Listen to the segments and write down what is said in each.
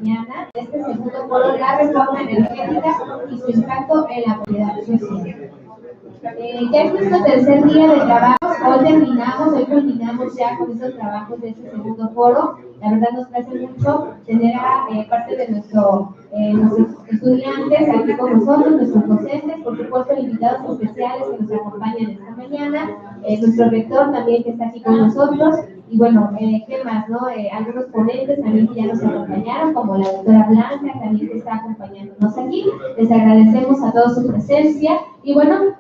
mañana, este segundo foro, la reforma energética y su impacto en la propiedad social. Ya es nuestro tercer día de trabajo, hoy culminamos ya con estos trabajos de este segundo foro. La verdad nos place mucho tener a parte de nuestros estudiantes aquí con nosotros, nuestros docentes, por supuesto invitados especiales que nos acompañan esta mañana, nuestro rector también que está aquí con nosotros, y bueno, ¿qué más, no? Algunos ponentes también que ya nos acompañaron, como la doctora Blanca, también que está acompañándonos aquí. Les agradecemos a todos su presencia, y bueno,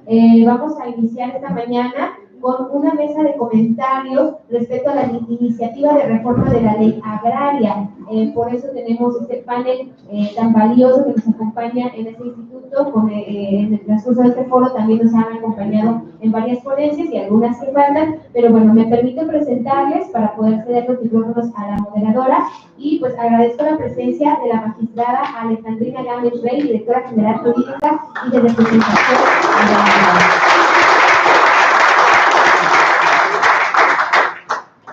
vamos a iniciar esta mañana con una mesa de comentarios respecto a la iniciativa de reforma de la ley agraria. Por eso tenemos este panel tan valioso que nos acompaña en este instituto. En el transcurso de este foro también nos han acompañado en varias ponencias y algunas que faltan, pero bueno, me permito presentarles para poder ceder los micrófonos a la moderadora, y pues agradezco la presencia de la magistrada Alejandrina Gámez Rey, directora general jurídica y de representación de la.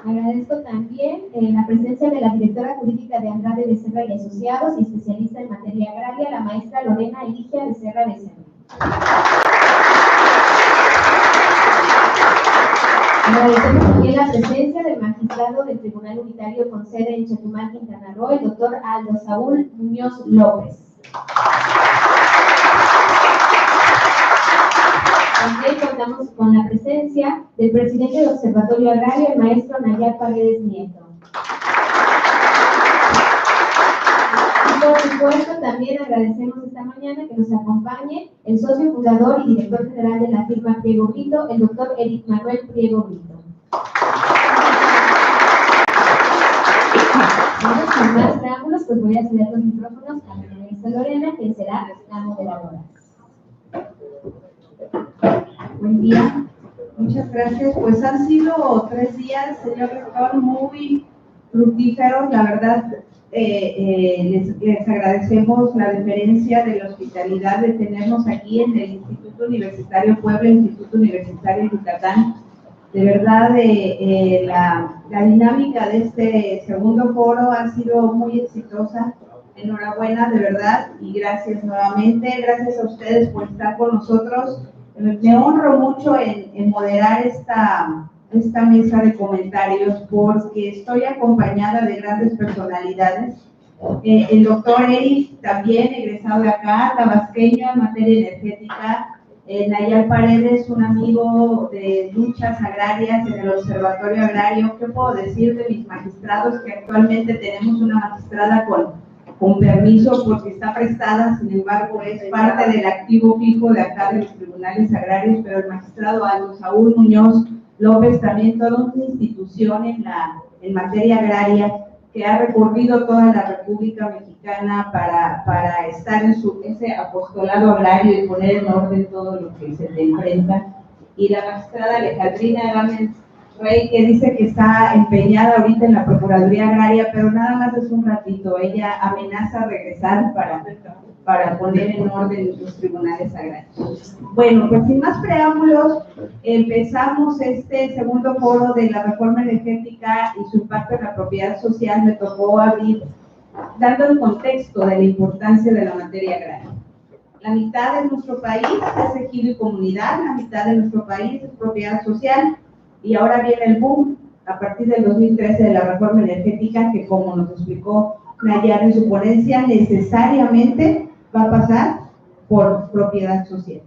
Agradezco también la presencia de la directora jurídica de Andrade Becerra y Asociados y especialista en materia agraria, la maestra Lorena Eligia Becerra Becerra. Agradecemos también la presencia del magistrado del Tribunal Unitario con sede en Chetumal, Quintana Roo, el doctor Aldo Saúl Muñoz López. También contamos con la presencia del presidente del Observatorio Agrario, el maestro Nayar Paredes Nieto. Y por supuesto, también agradecemos esta mañana que nos acompañe el socio fundador y director general de la firma Priego Brito, el doctor Eric Manuel Priego Brito. Bueno, sin más preámbulos, pues voy a ceder los micrófonos a la maestra Lorena, quien será la moderadora. Buen día, muchas gracias. Pues han sido 3 días, señor rector, muy fructíferos. La verdad, les agradecemos la deferencia de la hospitalidad de tenernos aquí en el Instituto Universitario Puebla, Instituto Universitario Yucatán. De verdad, la dinámica de este segundo foro ha sido muy exitosa. Enhorabuena, de verdad, y gracias nuevamente. Gracias a ustedes por estar con nosotros. Me honro mucho en moderar esta mesa de comentarios porque estoy acompañada de grandes personalidades. El doctor Eric, también egresado de acá, tabasqueño en materia energética. Nayar Paredes, un amigo de luchas agrarias en el Observatorio Agrario. ¿Qué puedo decir de mis magistrados? Que actualmente tenemos una magistrada con permiso porque está prestada, sin embargo es parte del activo fijo de acá de los tribunales agrarios, pero el magistrado Aldo Saúl Muñoz López, también toda una institución en materia agraria que ha recorrido toda la República Mexicana para estar en ese apostolado agrario y poner en orden todo lo que se le enfrenta. Y la magistrada Alejandrina Gámez Rey, que dice que está empeñada ahorita en la Procuraduría Agraria, pero nada más es un ratito. Ella amenaza regresar para poner en orden los tribunales agrarios. Bueno, pues sin más preámbulos, empezamos este segundo foro de la reforma energética y su impacto en la propiedad social. Me tocó abrir dando el contexto de la importancia de la materia agraria. La mitad de nuestro país es ejido y comunidad, la mitad de nuestro país es propiedad social. Y ahora viene el boom a partir del 2013 de la reforma energética que, como nos explicó Nayar en su ponencia, necesariamente va a pasar por propiedad social.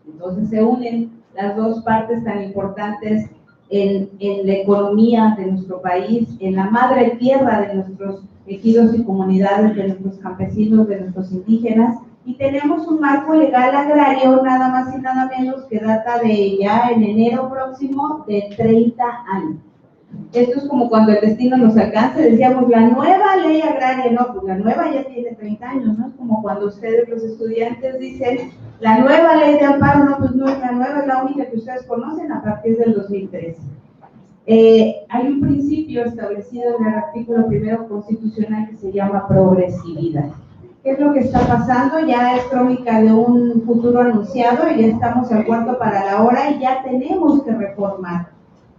Entonces se unen las dos partes tan importantes en la economía de nuestro país, en la madre tierra de nuestros ejidos y comunidades, de nuestros campesinos, de nuestros indígenas. Y tenemos un marco legal agrario, nada más y nada menos, que data de ya en enero próximo de 30 años. Esto es como cuando el destino nos alcance, decíamos la nueva ley agraria, no, pues la nueva ya tiene 30 años, ¿no? Es como cuando ustedes, los estudiantes, dicen la nueva ley de amparo, no, pues no es la nueva, es la única que ustedes conocen a partir del 2013. Hay un principio establecido en el artículo 1 constitucional que se llama progresividad. ¿Qué es lo que está pasando? Ya es crónica de un futuro anunciado y ya estamos al cuarto para la hora y ya tenemos que reformar,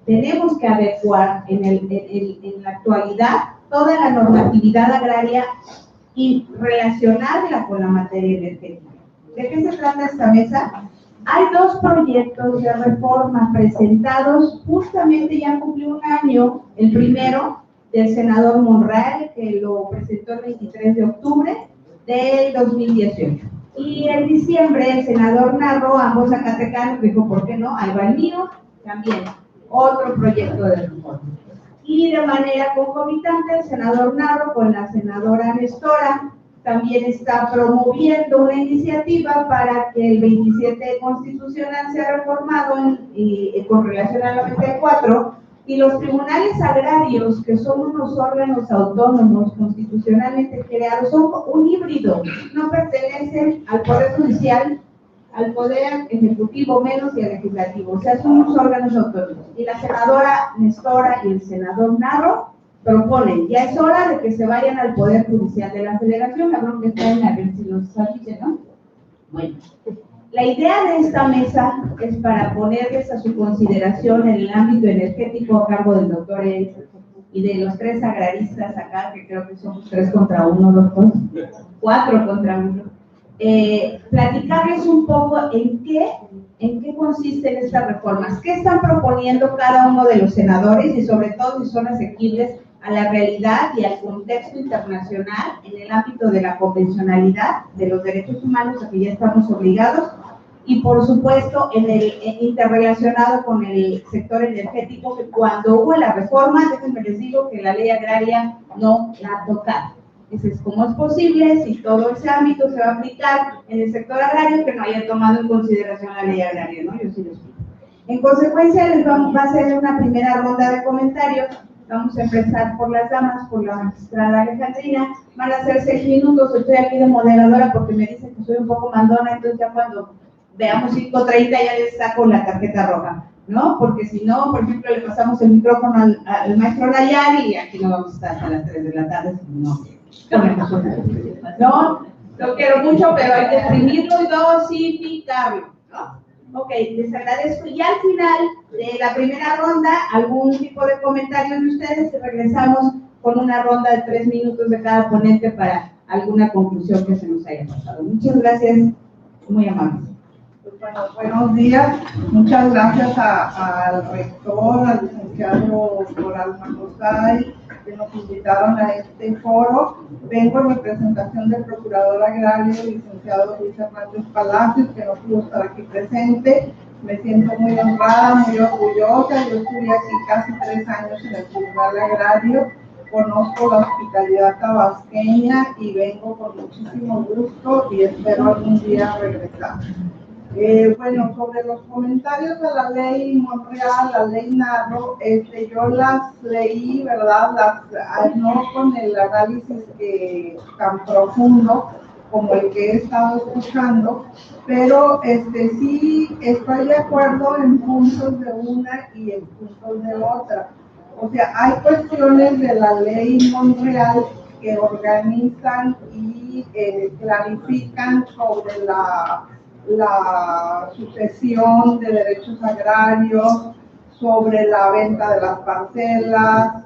tenemos que adecuar en la actualidad toda la normatividad agraria y relacionarla con la materia energética. ¿De qué se trata esta mesa? Hay dos proyectos de reforma presentados, justamente ya cumplió un año, el primero del senador Monreal, que lo presentó el 23 de octubre del 2018. Y en diciembre el senador Narro, ambos zacatecanos, dijo, ¿por qué no? Ahí va el mío, también, otro proyecto de reforma. Y de manera concomitante, el senador Narro con la senadora Nestora también está promoviendo una iniciativa para que el 27 constitucional sea reformado con relación a la 94, y los tribunales agrarios, que son unos órganos autónomos constitucionalmente creados, son un híbrido, no pertenecen al Poder Judicial, al Poder Ejecutivo menos y al Legislativo, o sea, son unos órganos autónomos. Y la senadora Nestora y el senador Narro proponen, ya es hora de que se vayan al Poder Judicial de la Federación, cabrón que está en la red, si nos dice, ¿no? Bueno, la idea de esta mesa es para ponerles a su consideración en el ámbito energético a cargo del doctor Eric y de los tres agraristas acá, que creo que somos 3 contra 1, doctor, 4 contra 1, platicarles un poco en qué consisten estas reformas, qué están proponiendo cada uno de los senadores y sobre todo si son asequibles a la realidad y al contexto internacional en el ámbito de la convencionalidad de los derechos humanos a que ya estamos obligados, y por supuesto interrelacionado con el sector energético, que cuando hubo la reforma, déjenme les digo que la ley agraria no la tocaron. Entonces, ¿cómo es posible si todo ese ámbito se va a aplicar en el sector agrario que no haya tomado en consideración la ley agraria, ¿no? Yo sí lo explico. En consecuencia, les va a hacer una primera ronda de comentarios. Vamos a empezar por las damas, por la magistrada Alejandrina. Van a ser 6 minutos. Estoy aquí de moderadora porque me dicen que soy un poco mandona, entonces ya cuando veamos 5:30 ya les saco la tarjeta roja, ¿no? Porque si no, por ejemplo, le pasamos el micrófono al maestro Nayari y aquí no vamos a estar hasta las 3 de la tarde, no. No, lo quiero mucho, pero hay que exprimirlo y dosificarlo, ¿no? Ok, les agradezco. Y al final de la primera ronda, algún tipo de comentarios de ustedes, y regresamos con una ronda de 3 minutos de cada ponente para alguna conclusión que se nos haya pasado. Muchas gracias, muy amables. Bueno, buenos días. Muchas gracias al rector, al licenciado Coral Macosay, que nos invitaron a este foro. Vengo en representación del procurador agrario, licenciado Luis Hernández Palacios, que no pudo estar aquí presente. Me siento muy honrada, muy orgullosa. Yo estuve aquí casi 3 años en el Tribunal Agrario. Conozco la hospitalidad tabasqueña y vengo con muchísimo gusto y espero algún día regresar. Bueno, sobre los comentarios de la ley Monreal, la ley Narro, yo las leí, ¿verdad? No con el análisis tan profundo como el que he estado escuchando, pero sí estoy de acuerdo en puntos de una y en puntos de otra. O sea, hay cuestiones de la ley Monreal que organizan y clarifican sobre la sucesión de derechos agrarios, sobre la venta de las parcelas,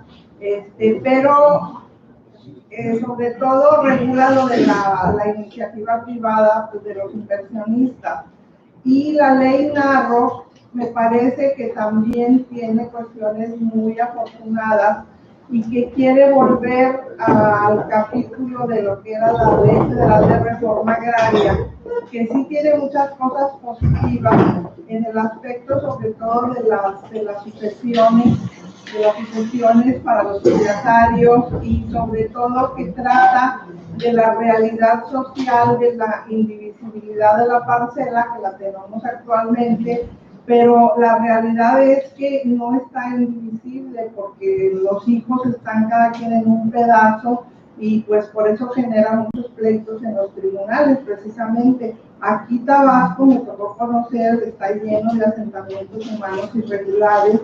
pero sobre todo regula lo de la iniciativa privada, pues, de los inversionistas. Y la ley Narro me parece que también tiene cuestiones muy afortunadas y que quiere volver al capítulo de lo que era la ley federal de reforma agraria, que sí tiene muchas cosas positivas en el aspecto sobre todo de las sucesiones para los propietarios, y sobre todo que trata de la realidad social de la indivisibilidad de la parcela, que la tenemos actualmente, pero la realidad es que no está indivisible porque los hijos están cada quien en un pedazo, y pues por eso genera muchos pleitos en los tribunales. Precisamente aquí Tabasco, me tocó conocer, está lleno de asentamientos humanos irregulares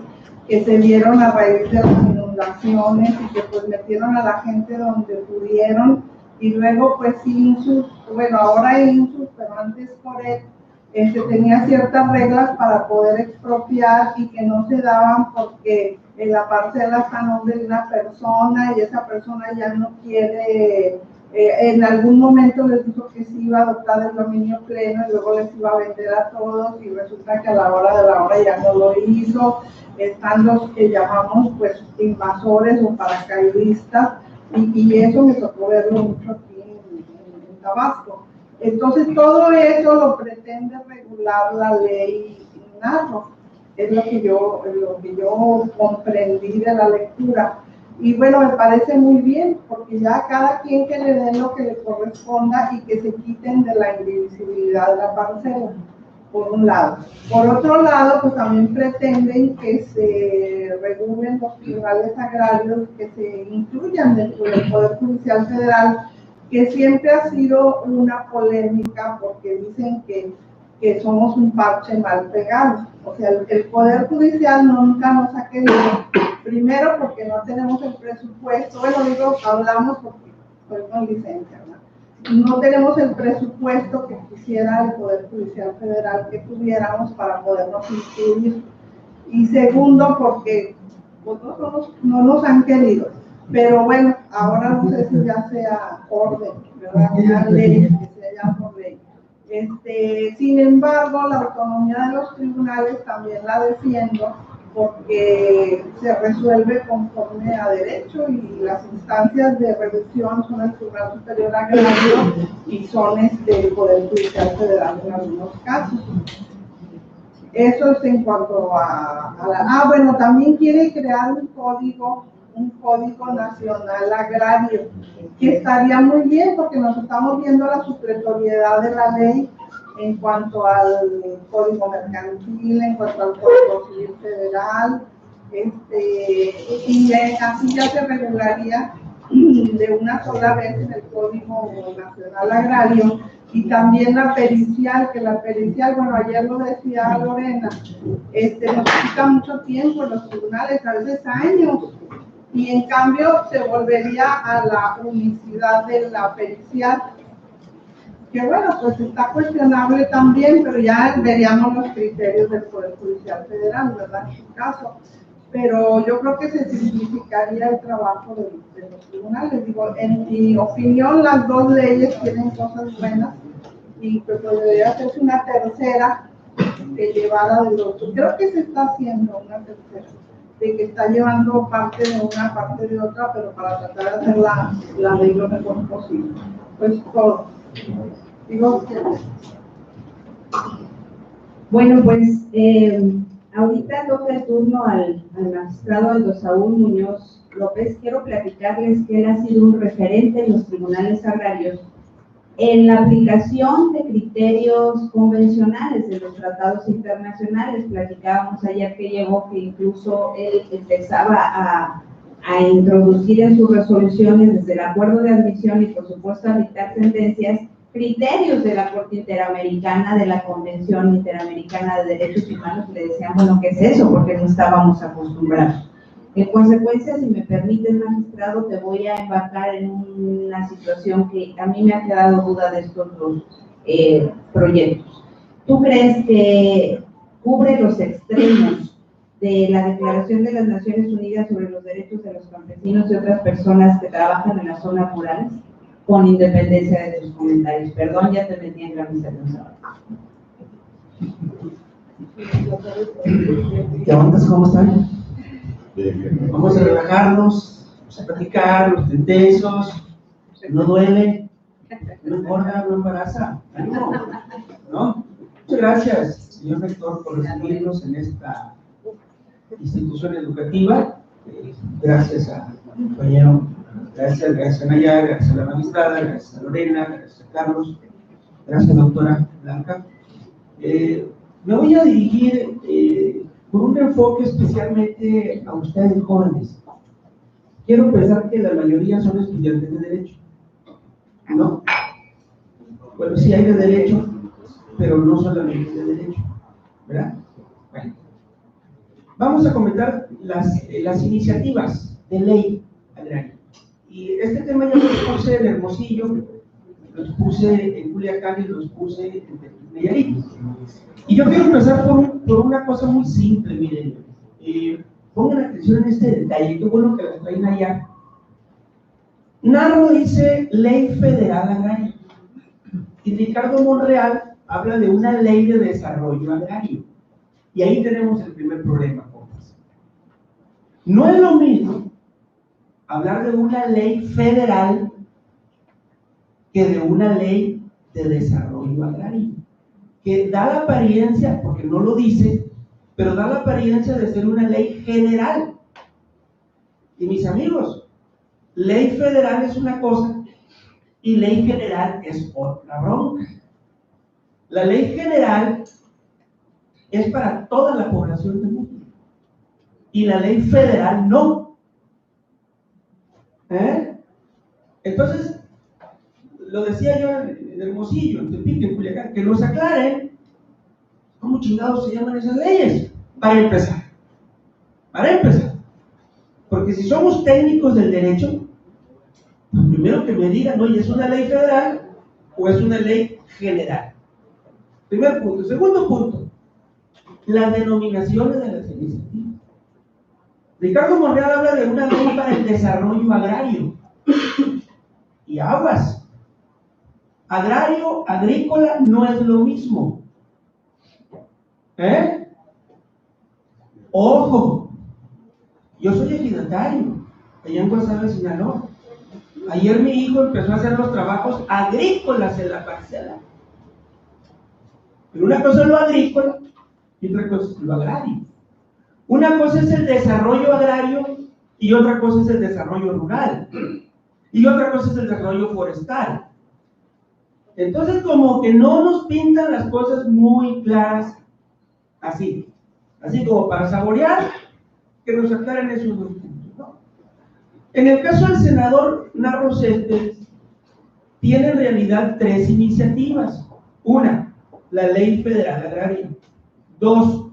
que se dieron a raíz de las inundaciones y que pues metieron a la gente donde pudieron, y luego pues INSUS, bueno, ahora INSUS, pero antes Coret, tenía ciertas reglas para poder expropiar y que no se daban porque la parcela está a nombre de una persona y esa persona ya no quiere, en algún momento les dijo que sí iba a adoptar el dominio pleno y luego les iba a vender a todos y resulta que a la hora de la hora ya no lo hizo. Están los que llamamos pues invasores o paracaidistas y eso me tocó verlo mucho aquí en Tabasco. Entonces todo eso lo pretende regular la ley Narro, es lo que yo comprendí de la lectura. Y bueno, me parece muy bien, porque ya cada quien que le den lo que le corresponda y que se quiten de la indivisibilidad de la parcela, por un lado. Por otro lado, pues también pretenden que se regulen los tribunales agrarios, que se incluyan dentro del Poder Judicial Federal, que siempre ha sido una polémica porque dicen que somos un parche mal pegado. O sea, el Poder Judicial nunca nos ha querido, primero porque no tenemos el presupuesto, bueno, hablamos porque soy con licencia, ¿verdad? No tenemos el presupuesto que quisiera el Poder Judicial Federal que tuviéramos para podernos inscribir. Y segundo, porque pues, no nos han querido. Pero bueno, ahora no sé si ya sea orden, ¿verdad? Una ley, que sea ya por ley. Sin embargo, la autonomía de los tribunales también la defiendo porque se resuelve conforme a derecho y las instancias de revisión son el Tribunal Superior Agrario y son el Poder Judicial Federal en algunos casos. Eso es en cuanto a la... bueno, también quiere crear un código nacional agrario, que estaría muy bien porque nos estamos viendo la supletoriedad de la ley en cuanto al código mercantil, en cuanto al código civil federal, y así ya se regularía de una sola vez en el Código Nacional Agrario. Y también la pericial, que la pericial, bueno, ayer lo decía Lorena, nos quita mucho tiempo en los tribunales, a veces años, y en cambio se volvería a la unicidad de la pericial, que bueno, pues está cuestionable también, pero ya veríamos los criterios del Poder Judicial Federal, ¿verdad? En su caso. Pero yo creo que se simplificaría el trabajo de los tribunales. Digo, en mi opinión, las dos leyes tienen cosas buenas y pues debería hacerse una tercera que llevara de los... Creo que se está haciendo una tercera, de que está llevando parte de una, parte de otra, pero para tratar de hacer la ley lo mejor posible. Pues todo. Digo, bueno, pues ahorita toca el turno al magistrado Aldo Saúl Muñoz López. Quiero platicarles que él ha sido un referente en los tribunales agrarios en la aplicación de criterios convencionales de los tratados internacionales. Platicábamos ayer que llegó que incluso él empezaba a introducir en sus resoluciones desde el acuerdo de admisión y por supuesto a dictar sentencias, criterios de la Corte Interamericana, de la Convención Interamericana de Derechos Humanos. Le decían, bueno, ¿qué es eso? Porque no estábamos acostumbrados. En consecuencia, si me permites, magistrado, te voy a embarcar en una situación que a mí me ha quedado duda de estos dos proyectos. ¿Tú crees que cubre los extremos de la Declaración de las Naciones Unidas sobre los Derechos de los Campesinos y otras personas que trabajan en las zonas rurales? Con independencia de tus comentarios. Perdón, ya te metí en camisa de once. ¿Qué onda? ¿Cómo están? Vamos a relajarnos, vamos a platicar, los tensos, no duele, no engorda, no embaraza, ánimo, ¿no? Muchas gracias, señor rector, por recibirnos en esta institución educativa. Gracias a mi compañero, gracias a Naya, gracias a la magistrada, gracias a Lorena, gracias a Carlos, gracias doctora Blanca. Me voy a dirigir con un enfoque especialmente a ustedes jóvenes. Quiero pensar que la mayoría son estudiantes de Derecho, ¿no? Bueno, sí hay de Derecho, pero no solamente de Derecho, ¿verdad? Bueno, vamos a comentar las iniciativas de ley agraria. Y este tema ya lo conoce en Hermosillo, los puse en Culiacán y los puse en Nayarit. Y yo quiero empezar por una cosa muy simple, miren. Pongan atención en este detalle, qué bueno que la traen allá. Narro dice Ley Federal Agraria. Y Ricardo Monreal habla de una ley de desarrollo agrario. Y ahí tenemos el primer problema, compas. No es lo mismo hablar de una ley federal que de una ley de desarrollo agrario, que da la apariencia, porque no lo dice, pero da la apariencia de ser una ley general. Y mis amigos, ley federal es una cosa y ley general es otra bronca. La ley general es para toda la población del mundo y la ley federal no. Entonces, lo decía yo en Hermosillo, en Tepic, en Culiacán, que nos aclaren cómo chingados se llaman esas leyes, para empezar. Porque si somos técnicos del derecho, pues primero que me digan, oye, ¿es una ley federal o es una ley general? Primer punto. Segundo punto, las denominaciones de las iniciativas. Ricardo Monreal habla de una ley para el desarrollo agrario. Y aguas. Agrario, agrícola no es lo mismo. Ojo, yo soy ejidatario, allá en Guasave, Sinaloa. Ayer mi hijo empezó a hacer los trabajos agrícolas en la parcela. Pero una cosa es lo agrícola y otra cosa es lo agrario. Una cosa es el desarrollo agrario y otra cosa es el desarrollo rural. Y otra cosa es el desarrollo forestal. Entonces, como que no nos pintan las cosas muy claras así como para saborear, que nos aclaren esos dos puntos, ¿no? En el caso del senador Narro Céspedes, tiene en realidad tres iniciativas. Una, la Ley Federal Agraria. Dos,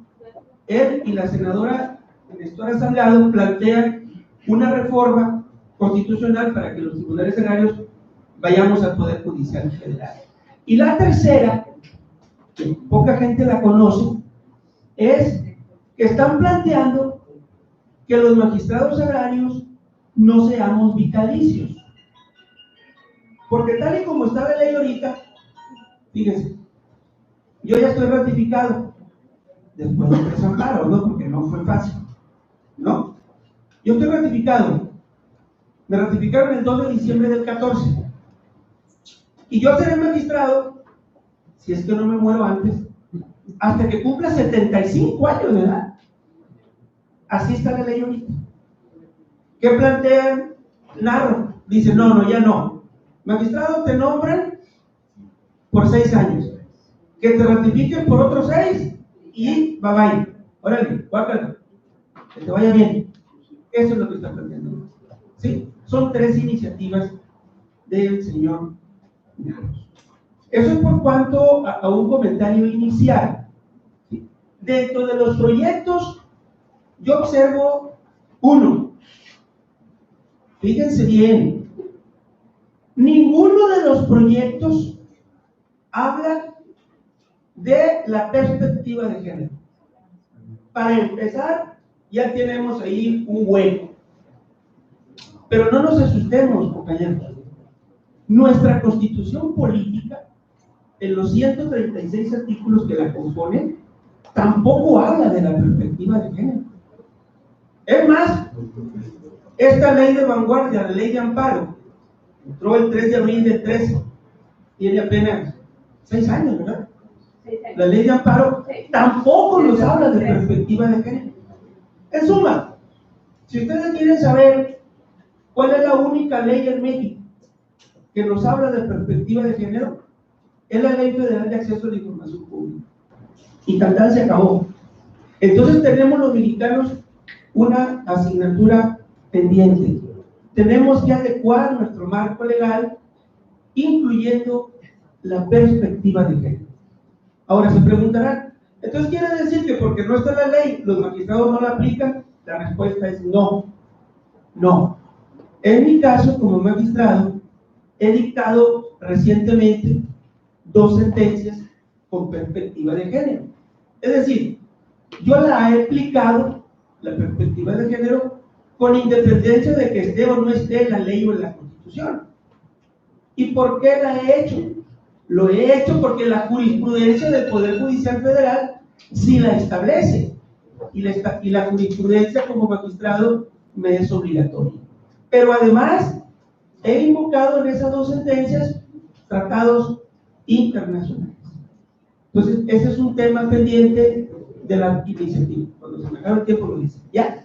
él y la senadora Nestora Salgado plantean una reforma constitucional para que los tribunales agrarios vayamos al Poder Judicial Federal. Y la tercera, que poca gente la conoce, es que están planteando que los magistrados agrarios no seamos vitalicios. Porque tal y como está la ley ahorita, fíjense, yo ya estoy ratificado, después de presentarlo, ¿no? Porque no fue fácil, ¿no? Yo estoy ratificado, me ratificaron el 2 de diciembre del 14, y yo seré magistrado, si es que no me muero antes, hasta que cumpla 75 años de edad. Así está la ley ahorita. ¿Qué plantean? Narro, dice, no, ya no. Magistrado te nombran por 6 años, que te ratifiquen por otros 6 y bye bye. Órale, guácala, que te vaya bien. Eso es lo que está planteando. ¿Sí? Son 3 iniciativas del señor Narro. Eso es por cuanto a un comentario inicial. ¿Sí? Dentro de los proyectos, yo observo uno. Fíjense bien, ninguno de los proyectos habla de la perspectiva de género. Para empezar, ya tenemos ahí un hueco. Pero no nos asustemos, compañeros. Nuestra constitución política, en los 136 artículos que la componen, tampoco habla de la perspectiva de género. Es más, esta ley de vanguardia, la ley de amparo, entró el 3 de abril del 13, tiene apenas 6 años, ¿verdad? La ley de amparo tampoco nos habla de perspectiva de género. En suma, si ustedes quieren saber cuál es la única ley en México que nos habla de perspectiva de género, es la Ley Federal de Acceso a la Información Pública. Y tal se acabó. Entonces tenemos los mexicanos una asignatura pendiente. Tenemos que adecuar nuestro marco legal, incluyendo la perspectiva de género. Ahora se preguntarán, entonces quiere decir que porque no está la ley, los magistrados no la aplican. La respuesta es no. No. En mi caso, como magistrado, he dictado recientemente 2 sentencias con perspectiva de género. Es decir, yo la he aplicado, la perspectiva de género, con independencia de que esté o no esté en la ley o en la Constitución. ¿Y por qué la he hecho? Lo he hecho porque la jurisprudencia del Poder Judicial Federal sí la establece. Y la jurisprudencia como magistrado me es obligatoria. Pero además, he invocado en esas 2 sentencias tratados internacionales. Entonces, ese es un tema pendiente de la iniciativa. Cuando se me acabe el tiempo lo dice. ¿Ya?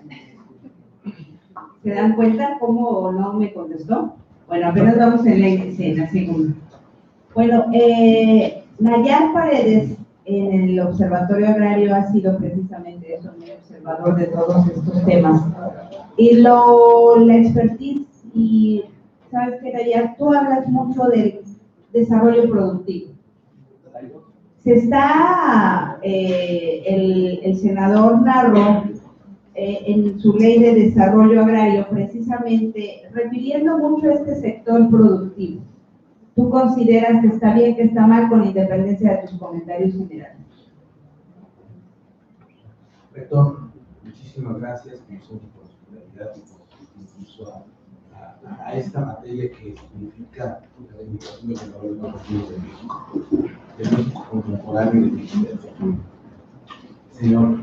¿Se dan cuenta cómo no me contestó? Bueno, apenas vamos en la segunda. Bueno, Nayar Paredes en el Observatorio Agrario ha sido precisamente eso, un observador de todos estos temas. Y la expertise, y sabes que Nayar, tú hablas mucho del desarrollo productivo. Se está, el senador Narro, en su ley de desarrollo agrario, precisamente refiriendo mucho a este sector productivo. ¿Tú consideras que está bien, que está mal, con independencia de tus comentarios generales? Rector, muchísimas gracias por su disponibilidad y por incluso a esta materia que significa la reivindicación de los valores normativos de México contemporáneo y de México del futuro. Señor,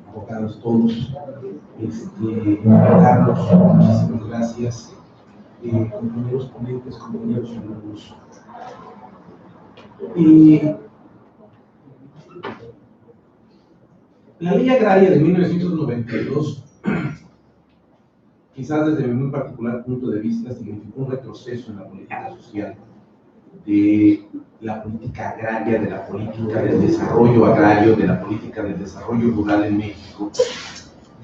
abogados todos, Carlos, muchísimas gracias. Compañeros ponentes, compañeros alumnos. La Ley Agraria de 1992, quizás desde mi muy particular punto de vista, significó un retroceso en la política social, de la política agraria, de la política del desarrollo agrario, de la política del desarrollo rural en México,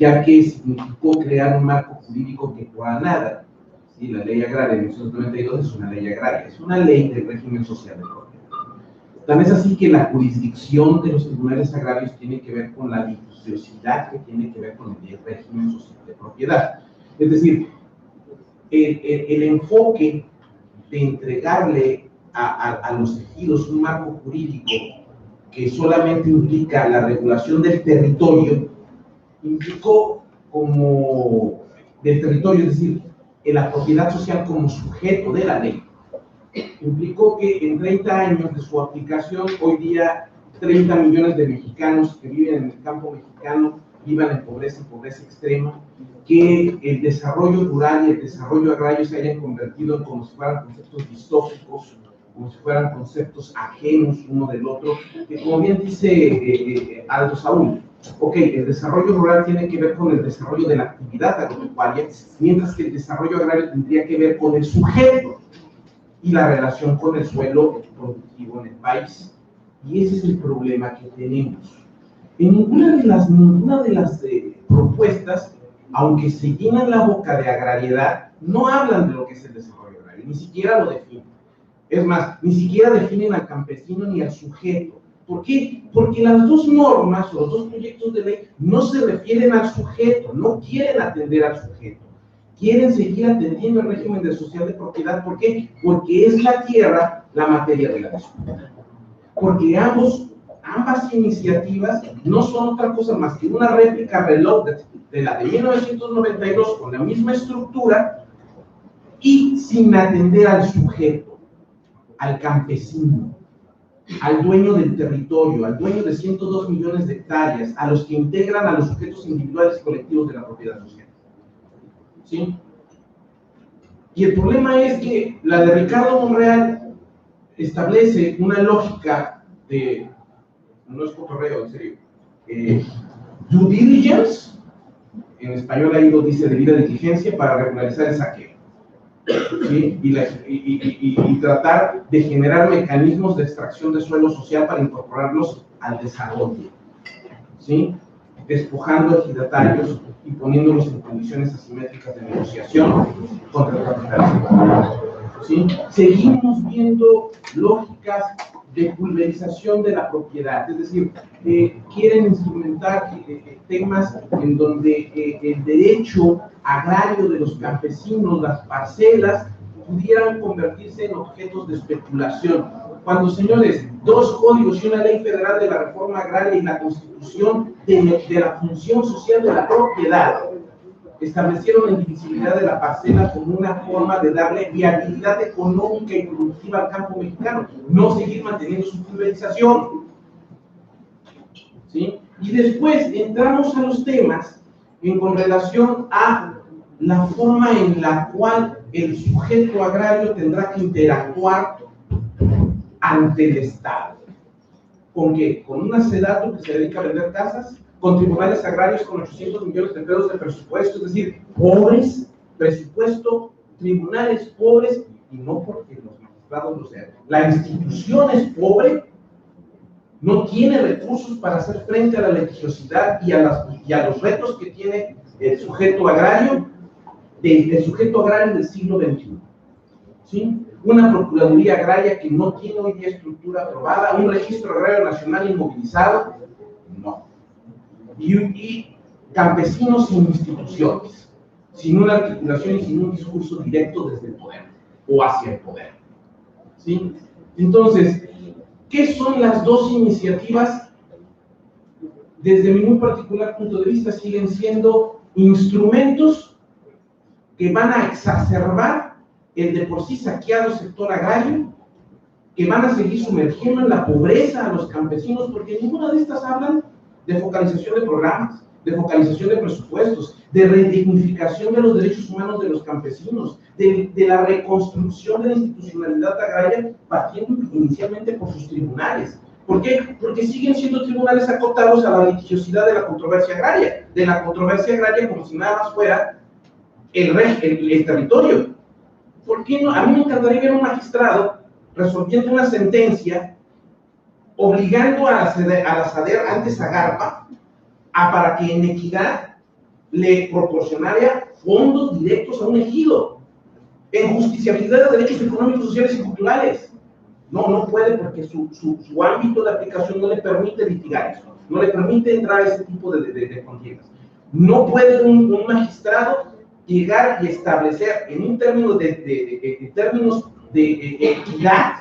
ya que significó crear un marco jurídico que para nada, ¿sí? La Ley Agraria de 1992 es una ley agraria, es una ley del régimen social de propiedad. Tan es así que la jurisdicción de los tribunales agrarios tiene que ver con la litigiosidad que tiene que ver con el régimen social de propiedad. Es decir, el enfoque de entregarle a los ejidos un marco jurídico que solamente implica la regulación del territorio, implicó como del territorio, es decir, la propiedad social como sujeto de la ley. Implicó que en 30 años de su aplicación, hoy día 30 millones de mexicanos que viven en el campo mexicano vivan en pobreza y pobreza extrema, que el desarrollo rural y el desarrollo agrario se hayan convertido en como si fueran conceptos distópicos, como si fueran conceptos ajenos uno del otro, que como bien dice Aldo Saúl, ok, el desarrollo rural tiene que ver con el desarrollo de la actividad agropecuaria, mientras que el desarrollo agrario tendría que ver con el sujeto y la relación con el suelo productivo en el país. Y ese es el problema que tenemos. En ninguna de las propuestas, aunque se llenan la boca de agrariedad, no hablan de lo que es el desarrollo agrario, ni siquiera lo definen. Es más, ni siquiera definen al campesino ni al sujeto. ¿Por qué? Porque las 2 normas o los 2 proyectos de ley no se refieren al sujeto, no quieren atender al sujeto. Quieren seguir atendiendo el régimen de social de propiedad. ¿Por qué? Porque es la tierra la materia de la disputa. Porque ambas iniciativas no son otra cosa más que una réplica reloj de la de 1992 con la misma estructura y sin atender al sujeto, al campesino, al dueño del territorio, al dueño de 102 millones de hectáreas, a los que integran a los sujetos individuales y colectivos de la propiedad social. ¿Sí? Y el problema es que la de Ricardo Monreal establece una lógica de, no es cotorreo, en serio, due diligence, en español ahí lo dice debida diligencia, para regularizar el saqueo, ¿sí? Y tratar de generar mecanismos de extracción de suelo social para incorporarlos al desarrollo, ¿sí? Despojando ejidatarios y poniéndolos en condiciones asimétricas de negociación contra el capitalismo, ¿sí? Seguimos viendo lógicas de pulverización de la propiedad, es decir, quieren instrumentar temas en donde el derecho agrario de los campesinos, las parcelas, pudieran convertirse en objetos de especulación. Cuando, señores, dos códigos y una ley federal de la reforma agraria y la constitución de la función social de la propiedad establecieron la indivisibilidad de la parcela como una forma de darle viabilidad económica y productiva al campo mexicano, no seguir manteniendo su pulverización. ¿Sí? Y después entramos a los temas con relación a la forma en la cual el sujeto agrario tendrá que interactuar ante el Estado. ¿Con qué? Con una SEDATU que se dedica a vender casas, con tribunales agrarios con 800 millones de pesos de presupuesto, es decir, pobres, presupuesto, tribunales pobres, y no porque los magistrados lo sean. La institución es pobre, no tiene recursos para hacer frente a la litigiosidad y a los retos que tiene el sujeto agrario, del siglo XXI. ¿Sí? Una procuraduría agraria que no tiene hoy día estructura aprobada, un registro agrario nacional inmovilizado, no. Y campesinos sin instituciones, sin una articulación y sin un discurso directo desde el poder o hacia el poder. ¿Sí? Entonces, ¿qué son las dos iniciativas? Desde mi muy particular punto de vista, siguen siendo instrumentos que van a exacerbar el de por sí saqueado sector agrario, que van a seguir sumergiendo en la pobreza a los campesinos, porque ninguna de estas hablan de focalización de programas, de focalización de presupuestos, de redignificación de los derechos humanos de los campesinos, de la reconstrucción de la institucionalidad agraria, partiendo inicialmente por sus tribunales. ¿Por qué? Porque siguen siendo tribunales acotados a la litigiosidad de la controversia agraria como si nada más fuera el territorio. ¿Por qué no? A mí me encantaría ver un magistrado resolviendo una sentencia obligando a la SADER, antes a Garpa, para que en equidad le proporcionara fondos directos a un ejido, en justiciabilidad de derechos económicos, sociales y culturales. No puede, porque su ámbito de aplicación no le permite litigar eso, no le permite entrar a ese tipo de contiendas. No puede un magistrado llegar y establecer en un término términos de equidad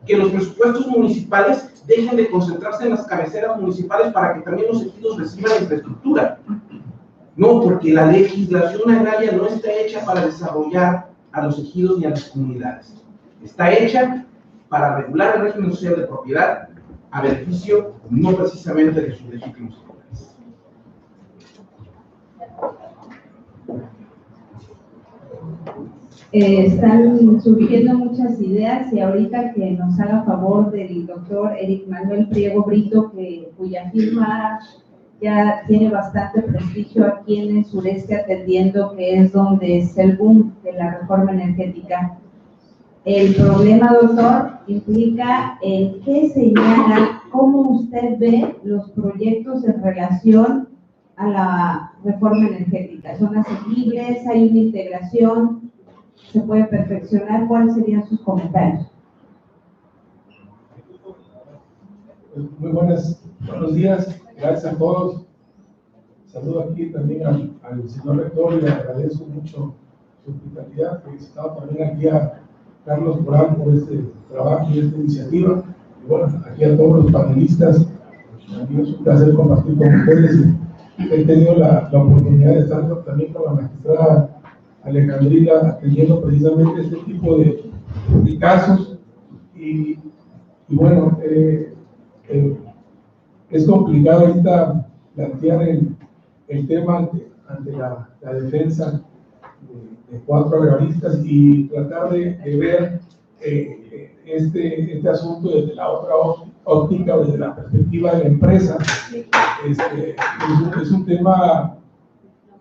que los presupuestos municipales dejen de concentrarse en las cabeceras municipales para que también los ejidos reciban infraestructura. No, porque la legislación agraria no está hecha para desarrollar a los ejidos ni a las comunidades. Está hecha para regular el régimen social de propiedad a beneficio no precisamente de sus legítimos intereses. Están surgiendo muchas ideas y ahorita que nos haga favor del doctor Eric Manuel Priego Brito, cuya firma ya tiene bastante prestigio aquí en el sureste, atendiendo que es donde es el boom de la reforma energética. El problema, doctor, implica qué señala, cómo usted ve los proyectos en relación a la reforma energética. ¿Son asequibles? ¿Hay una integración? ¿Se puede perfeccionar? ¿Cuáles serían sus comentarios? Muy buenos días, gracias a todos. Saludo aquí también al señor rector y le agradezco mucho su hospitalidad. Felicitado también aquí a Carlos Morán por este trabajo y esta iniciativa. Y bueno, aquí a todos los panelistas, también es un placer compartir con ustedes. He tenido la oportunidad de estar también con la magistrada Alejandrina atendiendo precisamente este tipo de casos. Y bueno, es complicado ahorita plantear el tema ante la defensa de cuatro agraristas y tratar de ver este asunto desde la otra óptica, desde la perspectiva de la empresa. Es un tema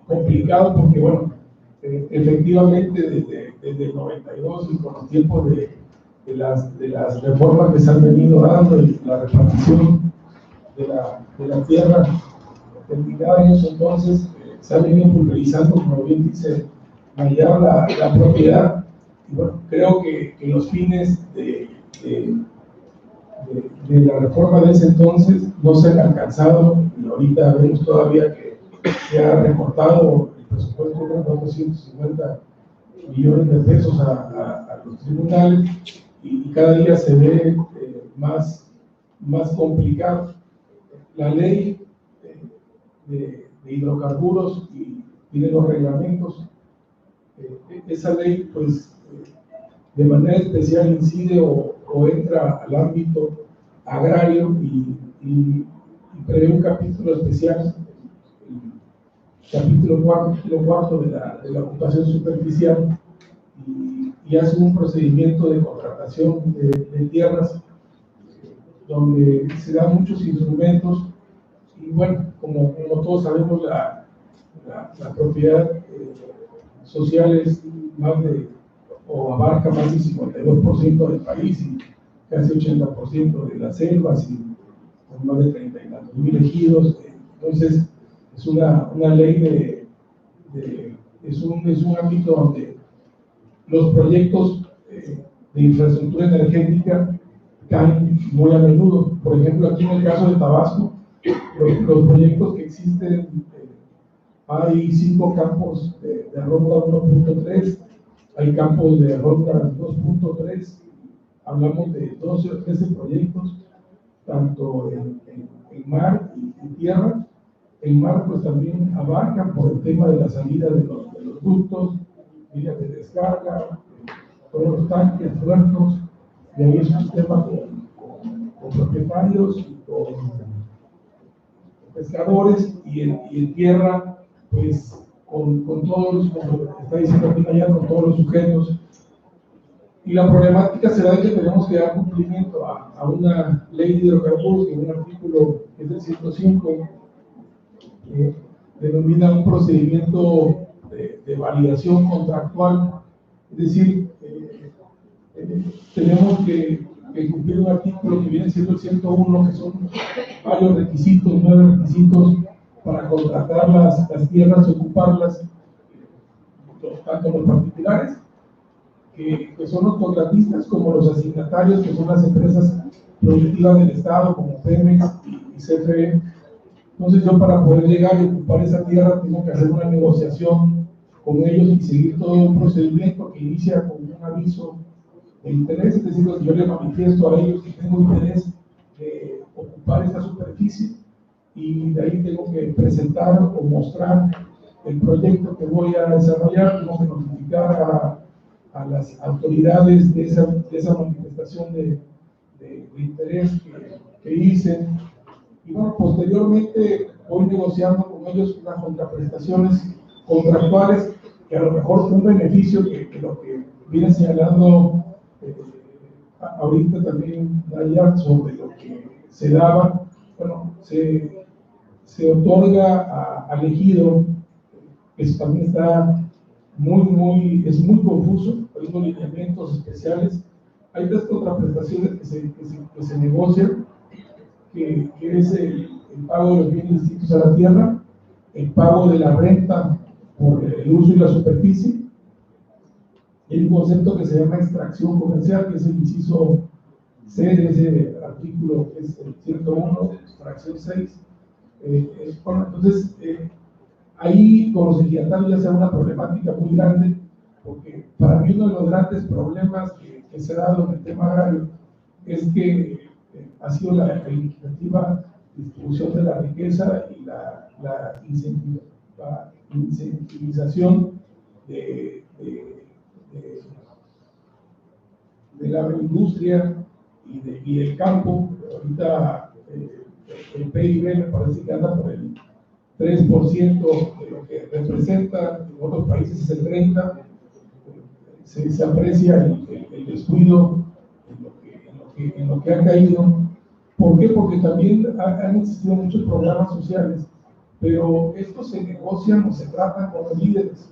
complicado porque, bueno, efectivamente desde el 92 y con los tiempos de las reformas que se han venido dando y la repartición de la tierra en cada año, entonces se ha venido pulverizando, como bien dice Mayar, la propiedad. Y bueno, creo que los fines de la reforma de ese entonces no se han alcanzado, y ahorita vemos todavía que se ha recortado el presupuesto de 450 millones de pesos a los tribunales y cada día se ve más complicado. La ley de hidrocarburos y de los reglamentos, esa ley pues de manera especial incide o entra al ámbito agrario y prevé un capítulo especial, el capítulo cuarto de la ocupación superficial, y hace un procedimiento de contratación de tierras donde se dan muchos instrumentos. Y bueno, como todos sabemos, la propiedad social es o abarca más del 52% del país y casi 80% de las selvas y más de 30.000 ejidos. Entonces, es una ley es un ámbito donde los proyectos de infraestructura energética caen muy a menudo. Por ejemplo, aquí en el caso de Tabasco, los proyectos que existen, hay 5 campos de ronda 1.3, hay campos de ronda 2.3, hablamos de 12 o 13 proyectos, tanto en mar y tierra. En mar pues también abarcan por el tema de la salida de los ductos, vías de descarga, todos los tanques, puertos, y ahí es un tema con propietarios y con pescadores, y en tierra pues con todos, como está diciendo aquí allá, con todos los sujetos. Y la problemática será de que tenemos que dar cumplimiento a una ley de hidrocarburos, que es un artículo que es el 105, que denomina un procedimiento de validación contractual. Es decir, tenemos que cumplir un artículo que viene siendo el 101, que son varios requisitos, 9 requisitos para contratar las tierras y ocuparlas, tanto los particulares, que son los contratistas, como los asignatarios, que son las empresas productivas del Estado, como Pemex y CFE. Entonces, yo, para poder llegar y ocupar esa tierra, tengo que hacer una negociación con ellos y seguir todo un procedimiento que inicia con un aviso de interés. Es decir, yo les manifiesto a ellos que tengo interés de ocupar esta superficie, y de ahí tengo que presentar o mostrar el proyecto que voy a desarrollar. Tengo que notificar a las autoridades de esa manifestación de interés que hice. Y bueno, posteriormente voy negociando con ellos unas contraprestaciones contractuales, que a lo mejor un beneficio que lo que viene señalando ahorita también Nayar, sobre lo que se daba. Bueno, se otorga al ejido, eso también está es muy confuso. Hay unos lineamientos especiales. Hay 3 contraprestaciones que se negocian, que es el pago de los bienes distintos a la tierra, el pago de la renta por el uso y la superficie, y hay un concepto que se llama extracción comercial, que es el inciso C de ese artículo, que es el 101, extracción 6. Bueno, entonces, ahí con los ejidatarios ya sea una problemática muy grande, porque para mí uno de los grandes problemas que se ha dado en el tema agrario es que ha sido la equitativa distribución de la riqueza y la incentivización de la agroindustria y del campo. Ahorita el PIB me parece que anda por el 3% de lo que representa, en otros países es el 30%. Se aprecia el descuido en lo que ha caído. ¿Por qué? Porque también han existido muchos programas sociales, pero estos se negocian o se tratan con los líderes.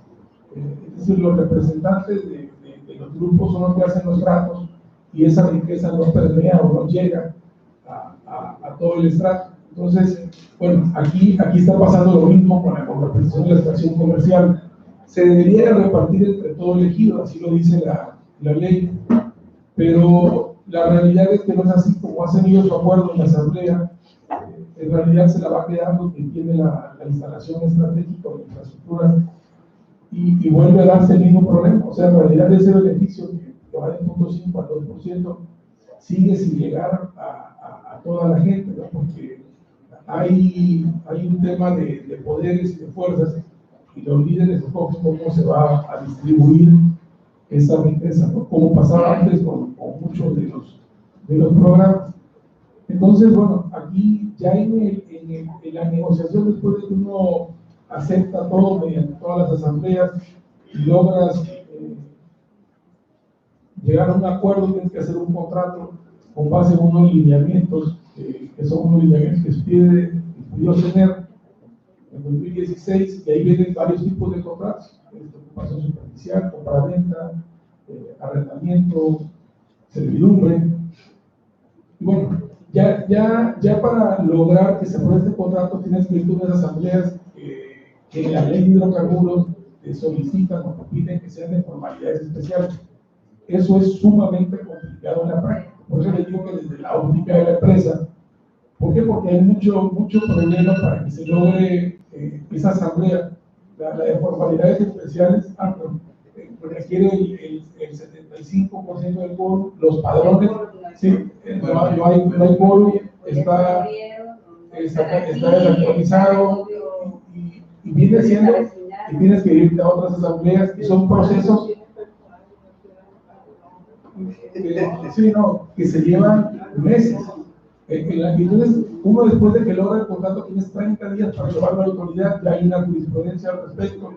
Es decir, los representantes de los grupos son los que hacen los tratos, y esa riqueza no permea o no llega a todo el estrato. Entonces, bueno, aquí está pasando lo mismo con la contraprestación de la extracción comercial. Se debería repartir entre todo el ejido, así lo dice la ley, pero la realidad es que no es así. Como hacen ellos su acuerdo en la asamblea, en realidad se la va quedando quien tiene la instalación estratégica o la infraestructura y vuelve a darse el mismo problema. O sea, en realidad ese beneficio que va del 0.5 al 2% sigue sin llegar a toda la gente, ¿no? Porque hay un tema de poderes y de fuerzas, y los líderes escogen cómo se va a distribuir esa riqueza, ¿no? Como pasaba antes con muchos de los programas. Entonces, bueno, aquí ya en la negociación, después de que uno acepta todo mediante todas las asambleas y logras llegar a un acuerdo, tienes que hacer un contrato con base en unos lineamientos, que son unos lineamientos que pidió tener en 2016, y ahí vienen varios tipos de contratos: ocupación superficial, compraventa, arrendamiento, servidumbre. Y bueno, ya para lograr que se apruebe este contrato tienes que ir a unas asambleas que en la ley de hidrocarburos te solicitan o te piden que sean de formalidades especiales. Eso es sumamente complicado en la práctica. Por eso les digo que desde la óptica de la empresa, ¿por qué? Porque hay mucho problema para que se logre esa asamblea. La de formalidades especiales requiere el 75% del quórum, los padrones, sí, no hay quórum, está desactualizado, y viene siendo, y tienes que irte a otras asambleas, y son procesos que se llevan meses. Entonces, uno después de que logra el contrato tienes 30 días para llevarlo a la autoridad, ya hay una jurisprudencia al respecto,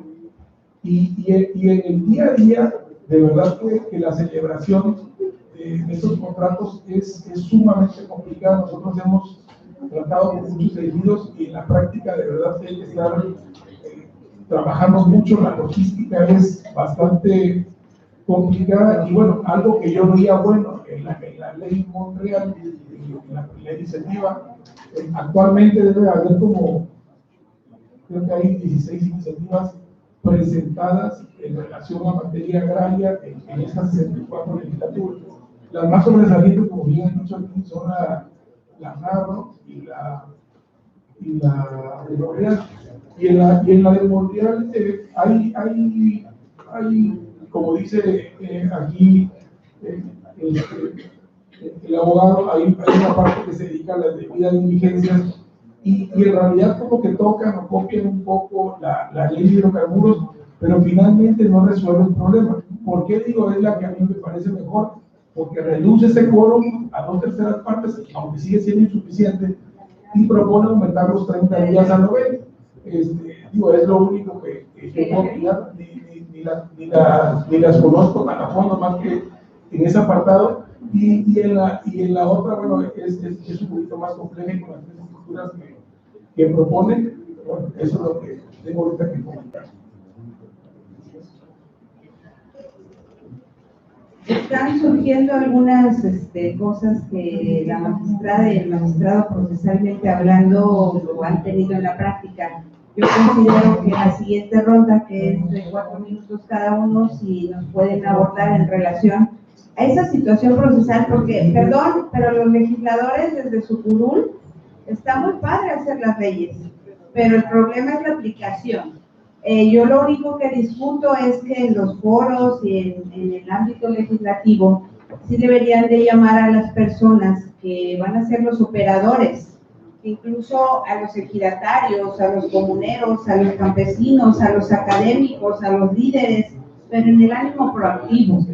y en el día a día, de verdad que la celebración de estos contratos es sumamente complicada. Nosotros hemos tratado con muchos elegidos, y en la práctica de verdad que hay que estar trabajando mucho. La logística es bastante complicada, y bueno, algo que yo veía bueno en la ley Montreal, en la iniciativa, actualmente debe haber como, creo que hay 16 iniciativas presentadas en relación a materia agraria en estas 64 legislaturas. Las más sobresalientes, como bien han dicho aquí, son la NARRO y la de Montreal. Y en la de Montreal hay, como dice aquí el abogado, hay una parte que se dedica a las debidas diligencias, y en realidad como que tocan o copian un poco la ley de hidrocarburos, pero finalmente no resuelve el problema. ¿Por qué digo es la que a mí me parece mejor? Porque reduce ese quórum a 2/3 partes, aunque sigue siendo insuficiente, y propone aumentar los 30 días a 90. Digo, es lo único que puedo opinar, ni las conozco tan a fondo más que en ese apartado, y en la otra, bueno, es un poquito más compleja, y con las tres estructuras que propone. Bueno, eso es lo que tengo ahorita que comentar. Están surgiendo algunas cosas que la magistrada y el magistrado, procesalmente hablando, lo han tenido en la práctica. Yo considero que la siguiente ronda, que es de 4 minutos cada uno, si nos pueden abordar en relación a esa situación procesal, porque, perdón, pero los legisladores desde su curul, está muy padre hacer las leyes, pero el problema es la aplicación. Yo lo único que discuto es que en los foros y en el ámbito legislativo sí deberían de llamar a las personas que van a ser los operadores, incluso a los ejidatarios, a los comuneros, a los campesinos, a los académicos, a los líderes, pero en el ánimo proactivo.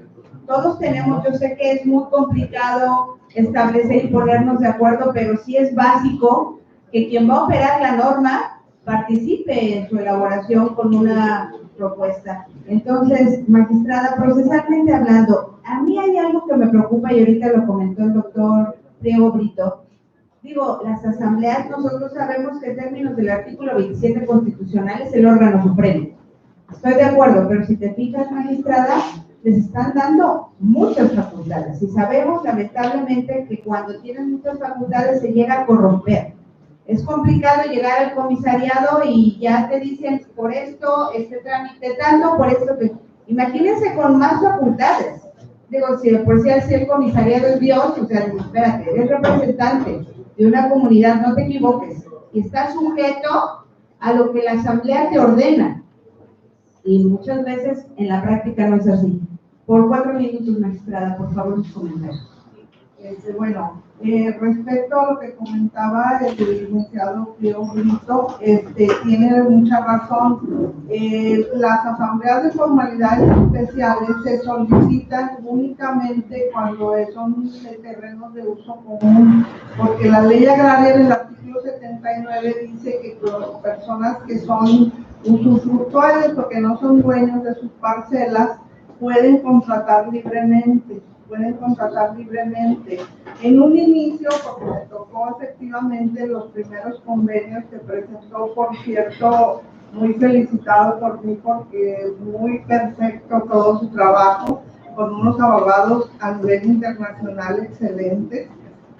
Todos tenemos, yo sé que es muy complicado establecer y ponernos de acuerdo, pero sí es básico que quien va a operar la norma participe en su elaboración con una propuesta. Entonces, magistrada, procesalmente hablando, a mí hay algo que me preocupa, y ahorita lo comentó el doctor Priego Brito. Digo, las asambleas, nosotros sabemos que en términos del artículo 27 constitucional es el órgano supremo. Estoy de acuerdo, pero si te fijas, magistrada, les están dando muchas facultades, y sabemos lamentablemente que cuando tienen muchas facultades se llega a corromper. Es complicado llegar al comisariado y ya te dicen por esto, este trámite tanto, por esto que... Imagínense con más facultades. Digo, si por si el comisariado es Dios, o sea, espérate, eres representante de una comunidad, no te equivoques, y estás sujeto a lo que la asamblea te ordena. Y muchas veces en la práctica no es así. Por 4 minutos, magistrada, por favor, sus comentarios. Bueno, respecto a lo que comentaba el licenciado Cleo Brito, tiene mucha razón. Las asambleas de formalidades especiales se solicitan únicamente cuando son de terrenos de uso común, porque la ley agraria en el artículo 79 dice que las personas que son usufructuarios o que no son dueños de sus parcelas pueden contratar libremente. En un inicio, porque me tocó efectivamente los primeros convenios que presentó, por cierto, muy felicitado por mí porque es muy perfecto todo su trabajo, con unos abogados a nivel internacional excelentes.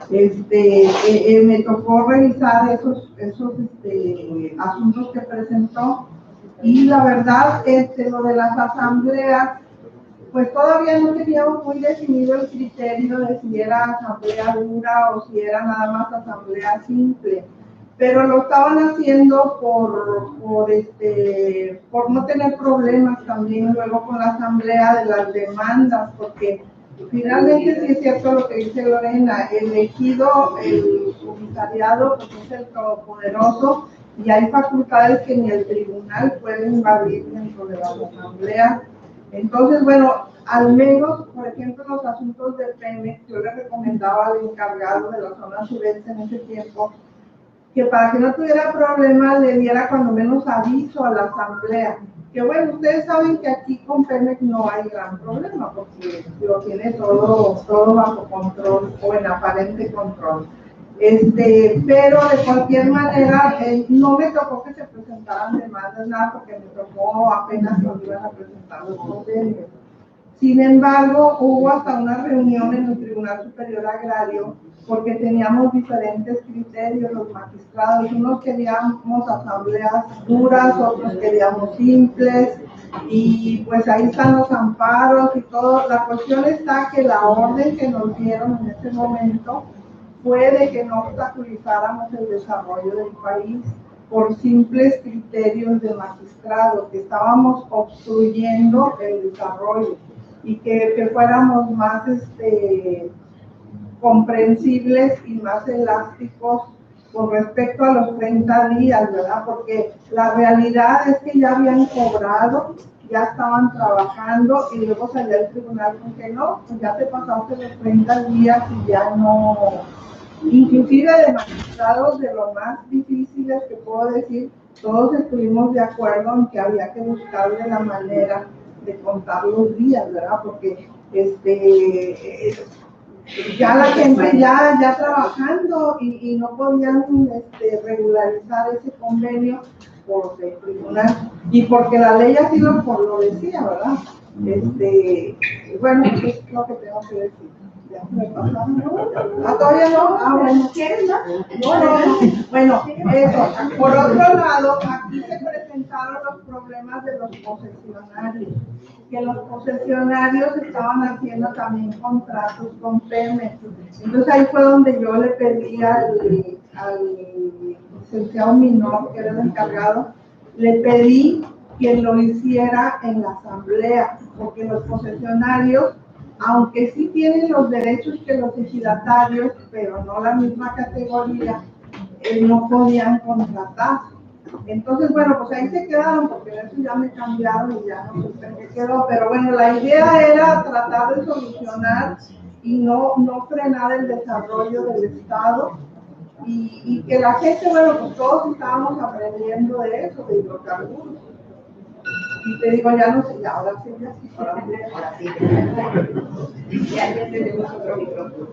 Me tocó revisar esos asuntos que presentó, y la verdad, lo de las asambleas, pues todavía no teníamos muy definido el criterio de si era asamblea dura o si era nada más asamblea simple, pero lo estaban haciendo por no tener problemas también luego con la asamblea de las demandas, porque finalmente sí es cierto lo que dice Lorena, el ejido, el comisariado, pues es el todopoderoso, y hay facultades que ni el tribunal puede invadir dentro de las asambleas. Entonces, bueno, al menos, por ejemplo, en los asuntos de Pemex, yo le recomendaba al encargado de la zona sureste en ese tiempo que para que no tuviera problema le diera cuando menos aviso a la asamblea. Que bueno, ustedes saben que aquí con Pemex no hay gran problema porque lo tiene todo bajo control o en aparente control. Pero de cualquier manera, no me tocó que se presentaran demandas, nada, porque me tocó apenas cuando iban a presentar los convenios. Sin embargo, hubo hasta una reunión en el Tribunal Superior Agrario, porque teníamos diferentes criterios los magistrados. Unos queríamos asambleas duras, otros queríamos simples, y pues ahí están los amparos y todo. La cuestión está que la orden que nos dieron en ese momento fue de que no obstaculizáramos el desarrollo del país por simples criterios de magistrado, que estábamos obstruyendo el desarrollo, y que fuéramos más comprensibles y más elásticos con respecto a los 30 días, ¿verdad? Porque la realidad es que ya habían cobrado, ya estaban trabajando, y luego salió el tribunal con que no, pues ya te pasaste los 30 días y ya no. Inclusive de magistrados de lo más difíciles que puedo decir, todos estuvimos de acuerdo en que había que buscarle la manera de contar los días, ¿verdad? Porque ya la gente ya trabajando y no podían regularizar ese convenio por el tribunal, y porque la ley así lo decía, ¿verdad? Bueno, eso es lo que tengo que decir. Ya me pasaron, ¿no? ¿Todavía no? Bueno. ¿Quieres más? No. Bueno, eso. Por otro lado, aquí se presentaron los problemas de los concesionarios, que los concesionarios estaban haciendo también contratos con Pemex. Entonces ahí fue donde yo le pedí al licenciado Minor, que era el encargado, le pedí que lo hiciera en la asamblea, porque los concesionarios, aunque sí tienen los derechos que los ejidatarios, pero no la misma categoría, no podían contratar. Entonces, bueno, pues ahí se quedaron, porque de eso ya me cambiaron y ya no sé qué quedó. Pero bueno, la idea era tratar de solucionar y no frenar el desarrollo del Estado, y que la gente, bueno, pues todos estábamos aprendiendo de eso, de hidrocarburos. Y te digo, ya no sé, ya, ahora sí. Ya tenemos otro micrófono.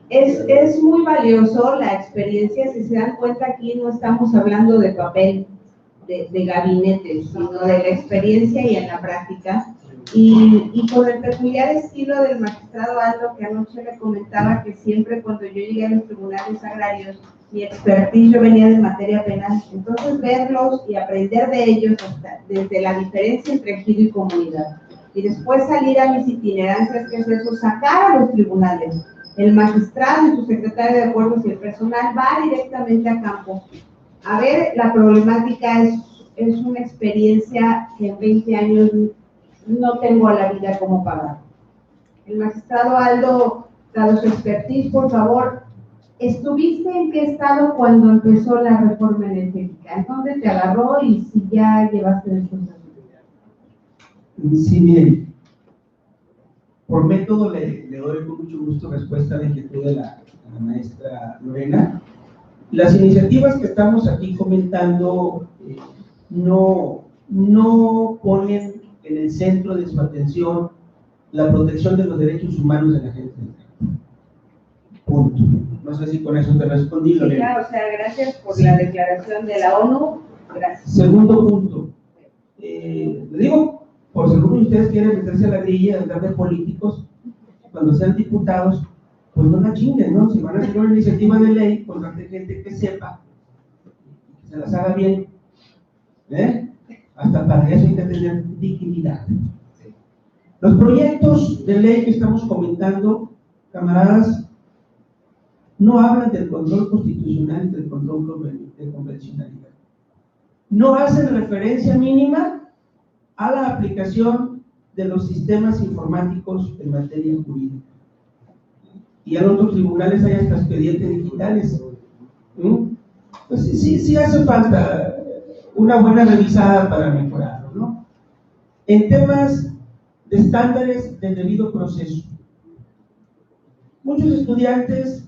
Es muy valioso la experiencia. Si se dan cuenta, aquí no estamos hablando de papel, de gabinetes, sino de la experiencia y en la práctica. Y con el peculiar estilo del magistrado Aldo, que anoche le comentaba que siempre cuando yo llegué a los tribunales agrarios, mi expertise yo venía de materia penal. Entonces verlos y aprender de ellos desde la diferencia entre ejido y comunidad. Y después salir a mis itinerancias, que es eso, sacar a los tribunales. El magistrado y su secretario de acuerdos y el personal va directamente a campo a ver, la problemática es una experiencia que en 20 años no tengo a la vida como pagar. El magistrado Aldo, dado su expertise, por favor, ¿estuviste en qué estado cuando empezó la reforma energética? ¿En dónde te agarró y si ya llevaste responsabilidad? Sí, miren, por método le doy con mucho gusto respuesta a la inquietud de la maestra Lorena. Las iniciativas que estamos aquí comentando no ponen en el centro de su atención la protección de los derechos humanos de la gente. Punto. No sé si con eso te respondí, Sí, Lorena. claro, o sea, gracias por la declaración de la ONU. Gracias. Segundo punto. Le digo, por si alguno de ustedes quiere meterse a la grilla de andar de políticos, cuando sean diputados, pues no la chinguen, ¿no? Si van a hacer una iniciativa de ley, contraten gente que sepa, que se las haga bien, ¿eh? Hasta para eso hay que tener dignidad. Los proyectos de ley que estamos comentando, camaradas, no hablan del control constitucional y del control de convencionalidad. No hacen referencia mínima a la aplicación de los sistemas informáticos en materia jurídica. Y en otros tribunales hay hasta expedientes digitales. Pues sí hace falta una buena revisada para mejorarlo, ¿no? En temas de estándares del debido proceso. Muchos estudiantes,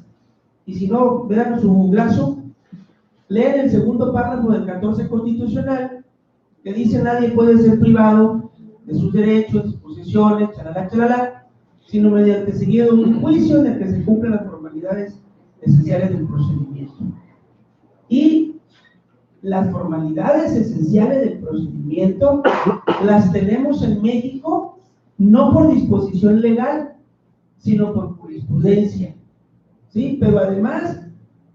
y si no, vean su googlazo, leen el segundo párrafo del 14 constitucional, que dice nadie puede ser privado de sus derechos, de sus posesiones, chalala, sino mediante seguido un juicio en el que se cumplen las formalidades esenciales del procedimiento. Y las formalidades esenciales del procedimiento las tenemos en México no por disposición legal, sino por jurisprudencia, ¿sí? Pero además,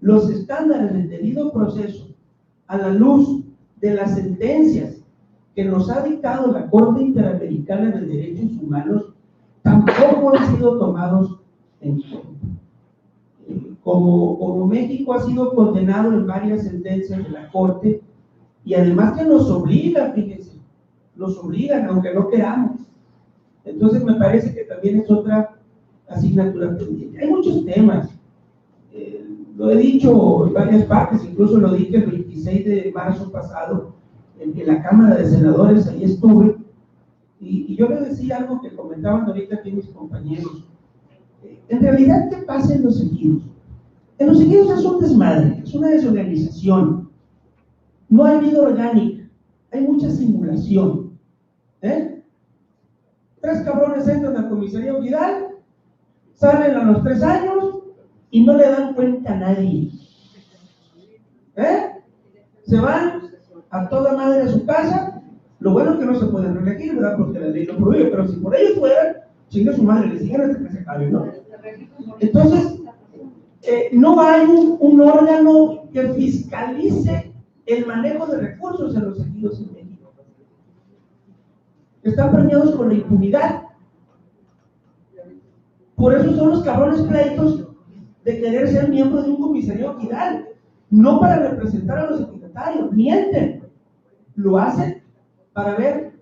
los estándares del debido proceso, a la luz de las sentencias que nos ha dictado la Corte Interamericana de Derechos Humanos, tampoco han sido tomados en cuenta. Como México ha sido condenado en varias sentencias de la Corte, y además que nos obligan, fíjense, nos obligan, aunque no queramos. Entonces me parece que también es otra asignatura pendiente. Hay muchos temas, lo he dicho en varias partes, incluso lo dije el 26 de marzo pasado, en la Cámara de Senadores, ahí estuve, y yo le decía algo que comentaban ahorita aquí mis compañeros. En realidad, ¿qué pasa en los ejidos? En los ejidos es un desmadre, es una desorganización. No hay vida orgánica, hay mucha simulación. 3 cabrones entran a la comisaría Vidal, salen a los 3 años y no le dan cuenta a nadie. Se van a toda madre a su casa. Lo bueno es que no se pueden reelegir, ¿verdad? Porque la ley lo prohíbe, pero si por ellos fueran, chingue su madre, les digan hasta que se acabe, ¿no? Entonces, no hay un órgano que fiscalice el manejo de recursos en los ejidos en México. Están premiados con la impunidad. Por eso son los cabrones pleitos de querer ser miembro de un comisario ejidal, no para representar a los ejidatarios, mienten, lo hacen para ver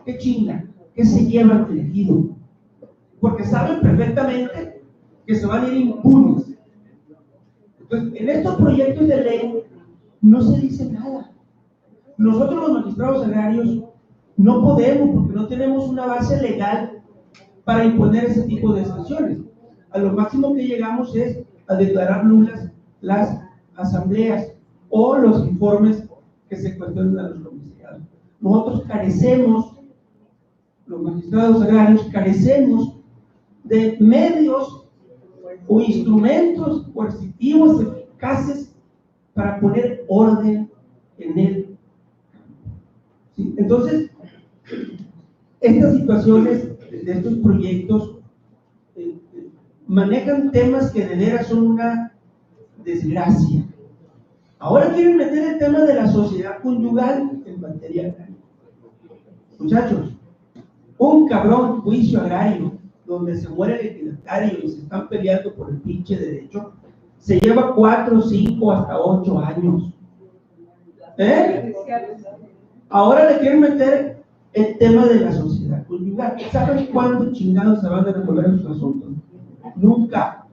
qué chinga, qué se lleva el ejido, porque saben perfectamente que se van a ir impunes. Entonces, en estos proyectos de ley no se dice nada. Nosotros los magistrados agrarios no podemos, porque no tenemos una base legal para imponer ese tipo de sanciones. A lo máximo que llegamos es a declarar nulas las asambleas o los informes que se cuestionan a los comisariados. Nosotros carecemos, los magistrados agrarios carecemos de medios o instrumentos coercitivos eficaces para poner orden en el campo. ¿Sí? Entonces, estas situaciones de estos proyectos manejan temas que de veras son una desgracia. Ahora quieren meter el tema de la sociedad conyugal en materia agraria. Muchachos, un cabrón juicio agrario donde se muere el ejidatario y se están peleando por el pinche derecho, se lleva 4, 5, hasta 8 años. Ahora le quieren meter el tema de la sociedad conyugal. ¿Saben cuándo chingados se van a resolver estos asuntos? Nunca.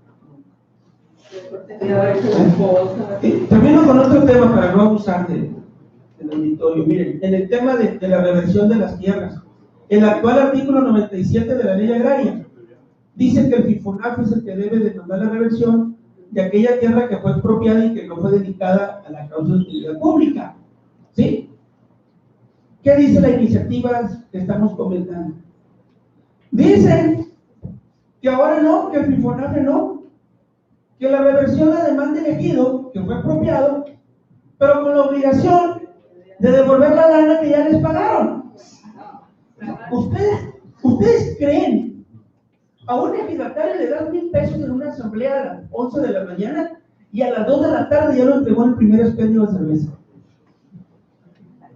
Termino con otro tema para no abusar del auditorio. Miren, en el tema de la reversión de las tierras, el actual artículo 97 de la ley agraria dice que el FIFONAF es el que debe demandar la reversión de aquella tierra que fue expropiada y que no fue dedicada a la causa de utilidad pública. ¿Sí? ¿Qué dice la iniciativa que estamos comentando? Dicen que ahora no, que el FIFONAF no, que la reversión la demanda el ejido, que fue expropiado, pero con la obligación de devolver la lana que ya les pagaron. ¿Ustedes creen a un ejidatario le dan 1,000 pesos en una asamblea a las 11 de la mañana y a las 2 de la tarde ya lo entregó en el primer expendio de cerveza?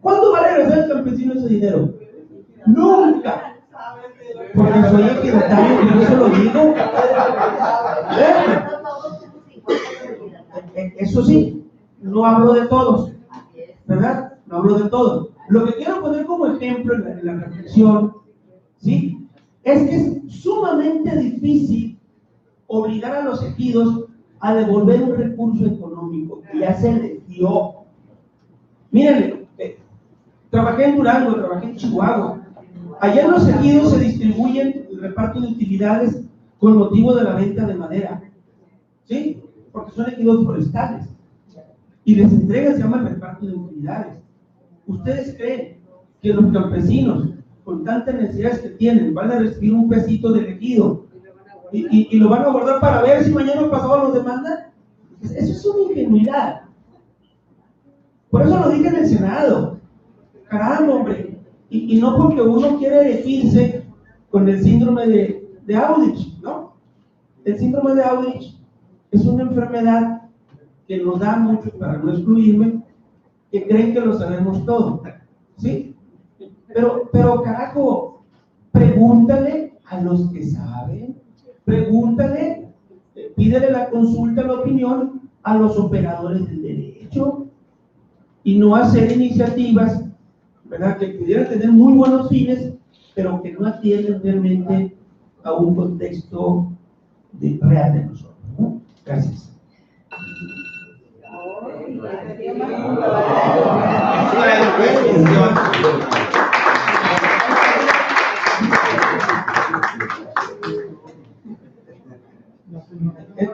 ¿Cuándo va a regresar el campesino ese dinero? Nunca. Porque soy ejidatario y yo se lo digo. Eso sí, no hablo de todos, ¿verdad? No hablo de todos. Lo que quiero poner como ejemplo en la reflexión, ¿sí? Es que es sumamente difícil obligar a los ejidos a devolver un recurso económico que ya se les dio. Miren, trabajé en Durango, trabajé en Chihuahua. Allá en los ejidos se distribuyen el reparto de utilidades con motivo de la venta de madera, ¿sí? Porque son ejidos forestales. Y les entrega se llama el reparto de utilidades. ¿Ustedes creen que los campesinos, con tantas necesidades que tienen, van a recibir un pesito del ejido y lo van a guardar para ver si mañana o pasado los demandan? Eso es una ingenuidad. Por eso lo dije en el Senado. Caramba, hombre. Y no porque uno quiere elegirse con el síndrome de Audich, ¿no? El síndrome de Audich es una enfermedad que nos da mucho, para no excluirme, que creen que lo sabemos todo, ¿sí? Pero carajo, pregúntale a los que saben, pregúntale, pídele la consulta, la opinión a los operadores del derecho y no hacer iniciativas, ¿verdad?, que pudieran tener muy buenos fines, pero que no atienden realmente a un contexto real de nosotros, ¿no? Gracias.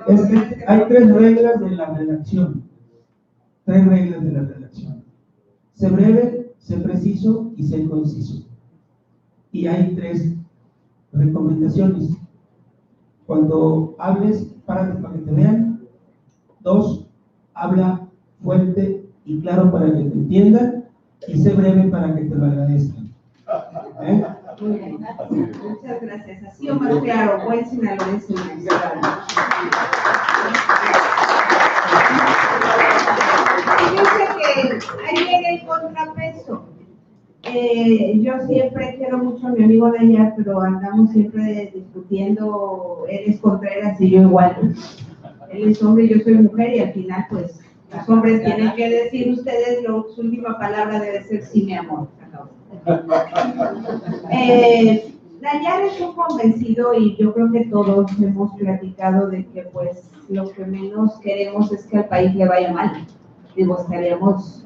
Es que hay 3 reglas de la redacción. 3 reglas de la redacción. Sé breve, sé preciso y sé conciso. Y hay 3 recomendaciones. Cuando hables, párate para que te vean. 2, habla fuerte y claro para que te entiendan. Y sé breve para que te lo agradezcan. Muy bien. Muchas gracias. Así o más claro, buen sinaloense. Fíjense que ahí viene el contrapeso. Yo siempre quiero mucho a mi amigo Nayar, pero andamos siempre discutiendo, él es Contreras y yo igual. Él es hombre y yo soy mujer y al final pues los hombres tienen que decir ustedes, su última palabra debe ser sí, mi amor. Nayar es un convencido y yo creo que todos hemos platicado de que pues lo que menos queremos es que al país le vaya mal. Digo, estaríamos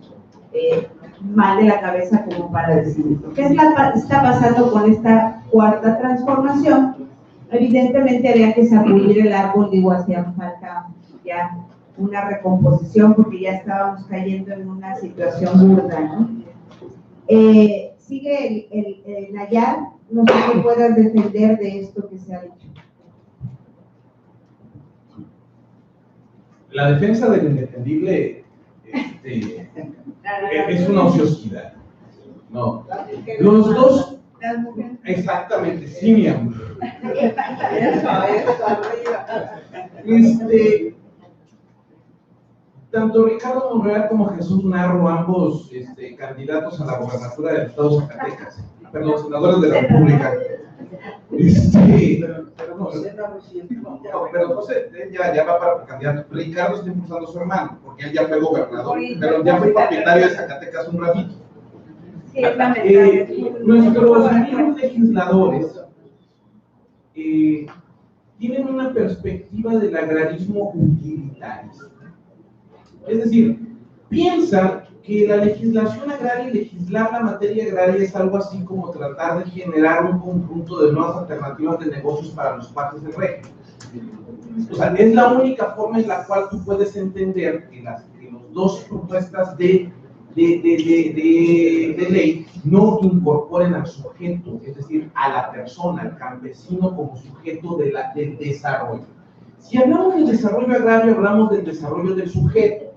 mal de la cabeza como para decidirlo. ¿Qué está pasando con esta 4ª transformación? Evidentemente había que sacudir el árbol, digo, hacía falta ya una recomposición porque ya estábamos cayendo en una situación burda, ¿no? Sigue el Nayar, no sé qué puedas defender de esto que se ha dicho. La defensa del indefendible es una ociosidad. No, los dos, exactamente, sí, mi amor. Tanto Ricardo Monreal como Jesús Narro, ambos candidatos a la gobernatura del estado de Zacatecas, perdón, senadores de la República, Pero José no reciente. No, pero José ya va para candidato. Ricardo está impulsando a su hermano, porque él ya fue gobernador, pero ya fue propietario de Zacatecas un ratito. Sí, es lamentable. Nuestros amigos legisladores tienen una perspectiva del agrarismo utilitarista. Es decir, piensan que la legislación agraria y legislar la materia agraria es algo así como tratar de generar un conjunto de nuevas alternativas de negocios para los cuates del régimen. O sea, es la única forma en la cual tú puedes entender que las dos propuestas de ley no incorporen al sujeto, es decir, a la persona, al campesino como sujeto del desarrollo. Si hablamos del desarrollo agrario, hablamos del desarrollo del sujeto.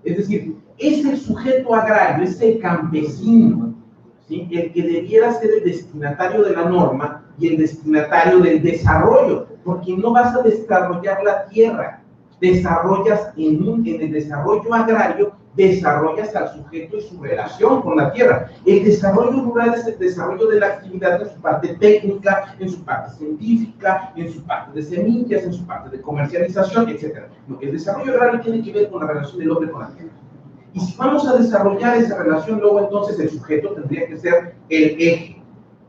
Es decir, es el sujeto agrario, es el campesino, ¿sí?, el que debiera ser el destinatario de la norma y el destinatario del desarrollo, porque no vas a desarrollar la tierra, desarrollas en el desarrollo agrario, desarrollas al sujeto y su relación con la tierra. El desarrollo rural es el desarrollo de la actividad en su parte técnica, en su parte científica, en su parte de semillas, en su parte de comercialización, etc. El desarrollo agrario tiene que ver con la relación del hombre con la tierra. Y si vamos a desarrollar esa relación, luego entonces el sujeto tendría que ser el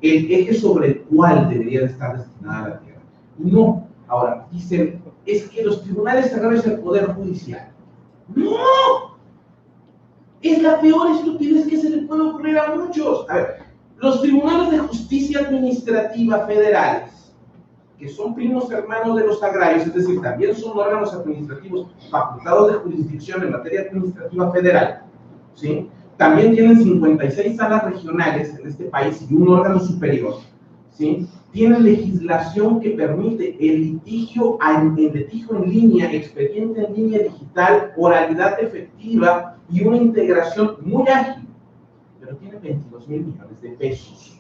eje sobre el cual debería de estar destinada la tierra. No. Ahora, dicen, es que los tribunales agrarios del Poder Judicial. ¡No! Es la peor estupidez que se le puede ocurrir a muchos. A ver, los tribunales de justicia administrativa federales, que son primos hermanos de los agrarios, es decir, también son órganos administrativos facultados de jurisdicción en materia administrativa federal, ¿sí? También tienen 56 salas regionales en este país y un órgano superior, ¿sí? Tienen legislación que permite el litigio en línea, expediente en línea digital, oralidad efectiva y una integración muy ágil, pero tienen 22,000 millones de pesos.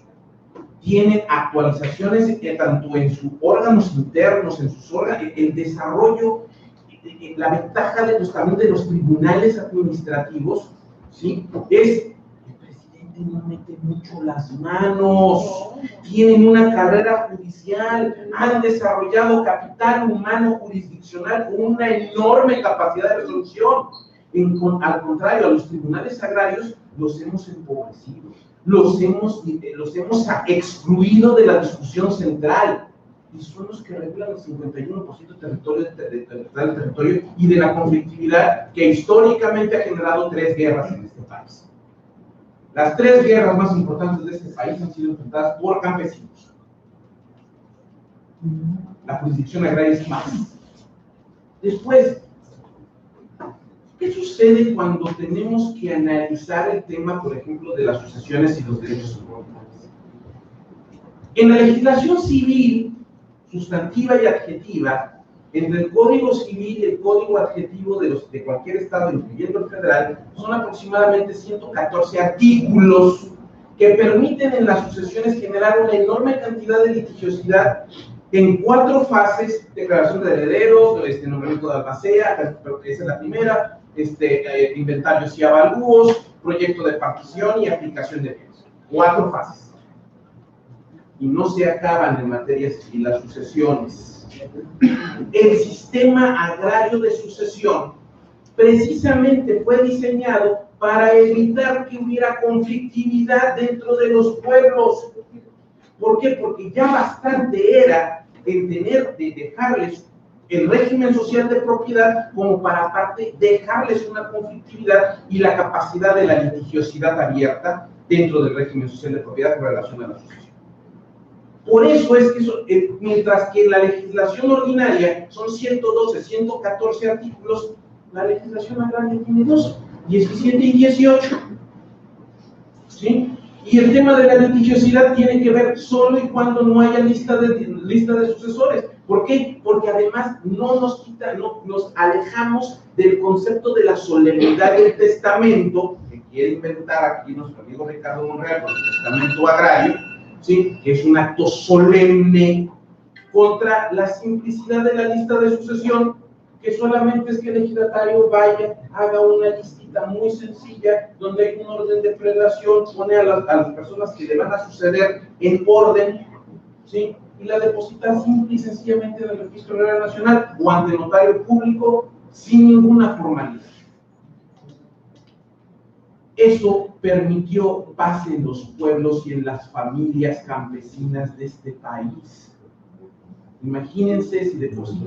Tienen actualizaciones tanto en sus órganos internos, en sus órganos, el desarrollo, la ventaja también de los tribunales administrativos, ¿sí?, es no mete mucho las manos, tienen una carrera judicial, han desarrollado capital humano jurisdiccional con una enorme capacidad de resolución. Al contrario, a los tribunales agrarios los hemos empobrecido, los hemos excluido de la discusión central, y son los que regulan el 51% del territorio y de la conflictividad que históricamente ha generado 3 guerras en este país. Las 3 guerras más importantes de este país han sido enfrentadas por campesinos. La jurisdicción agraria es más. Después, ¿qué sucede cuando tenemos que analizar el tema, por ejemplo, de las sucesiones y los derechos subordinados? En la legislación civil, sustantiva y adjetiva, entre el Código Civil y el Código Adjetivo de cualquier estado, incluyendo el federal, son aproximadamente 114 artículos que permiten en las sucesiones generar una enorme cantidad de litigiosidad en 4 fases: declaración de herederos, nombramiento de albacea, esa es la primera, inventarios y avalúos, proyecto de partición y aplicación de bienes. 4 fases. Y no se acaban en materia civil las sucesiones. El sistema agrario de sucesión precisamente fue diseñado para evitar que hubiera conflictividad dentro de los pueblos. ¿Por qué? Porque ya bastante era el de dejarles el régimen social de propiedad como para aparte dejarles una conflictividad y la capacidad de la litigiosidad abierta dentro del régimen social de propiedad en relación a la sucesión. Por eso es que mientras que en la legislación ordinaria son 112, 114 artículos, la legislación agraria tiene 12, 17 y 18. ¿Sí? Y el tema de la litigiosidad tiene que ver solo y cuando no haya lista de sucesores. ¿Por qué? Porque además nos alejamos del concepto de la solemnidad del testamento, que quiere inventar aquí nuestro amigo Ricardo Monreal con el testamento agrario, ¿sí?, que es un acto solemne, contra la simplicidad de la lista de sucesión, que solamente es que el ejidatario vaya, haga una listita muy sencilla, donde hay un orden de prelación, pone a las personas que le van a suceder en orden, ¿sí?, y la deposita simple y sencillamente en el Registro Agrario Nacional o ante notario público sin ninguna formalidad. Eso permitió paz en los pueblos y en las familias campesinas de este país. Imagínense si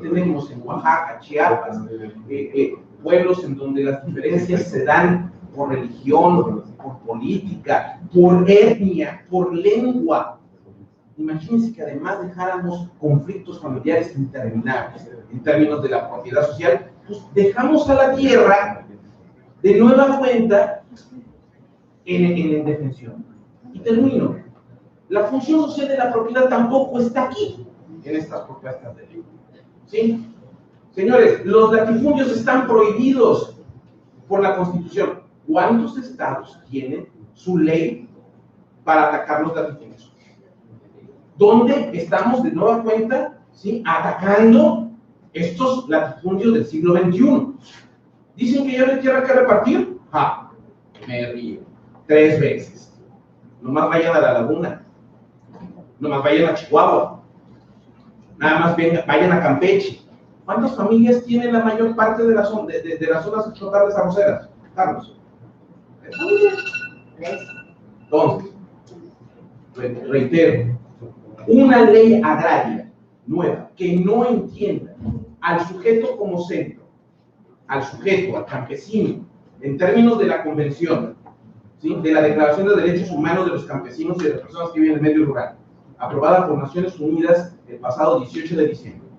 tenemos en Oaxaca, Chiapas, pueblos en donde las diferencias se dan por religión, por política, por etnia, por lengua. Imagínense que además dejáramos conflictos familiares interminables en términos de la propiedad social, pues dejamos a la tierra de nueva cuenta en indefensión. Y termino. La función social de la propiedad tampoco está aquí, en estas propuestas de ley. ¿Sí? Señores, los latifundios están prohibidos por la Constitución. ¿Cuántos estados tienen su ley para atacar los latifundios? ¿Dónde estamos de nueva cuenta, ¿sí?, atacando estos latifundios del siglo XXI? Dicen que ya no hay tierra que repartir. ¡Ja! Me río. 3 veces. Nomás vayan a la laguna. Nomás vayan a Chihuahua. Nada más vayan a Campeche. ¿Cuántas familias tienen la mayor parte de las zonas explotables arroceras, Carlos? 3 familias. Entonces, reitero, una ley agraria nueva que no entienda al sujeto como centro, al sujeto, al campesino, en términos de la convención, ¿sí?, de la Declaración de Derechos Humanos de los Campesinos y de las Personas que Viven en el Medio Rural, aprobada por Naciones Unidas el pasado 18 de diciembre.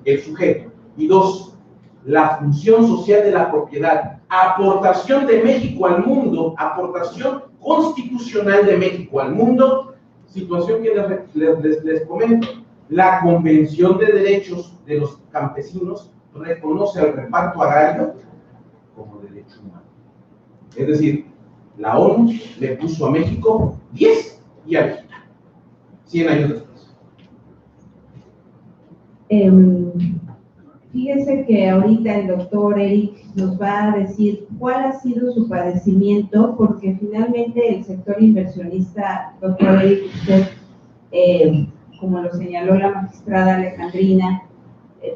El sujeto. Y 2, la función social de la propiedad, aportación de México al mundo, aportación constitucional de México al mundo, situación que les comento. La Convención de Derechos de los Campesinos reconoce el reparto agrario como derecho humano. Es decir, la ONU le puso a México 10 y a México 100 años después. Fíjese que ahorita el doctor Eric nos va a decir cuál ha sido su padecimiento, porque finalmente el sector inversionista, doctor Eric, usted, como lo señaló la magistrada Alejandrina,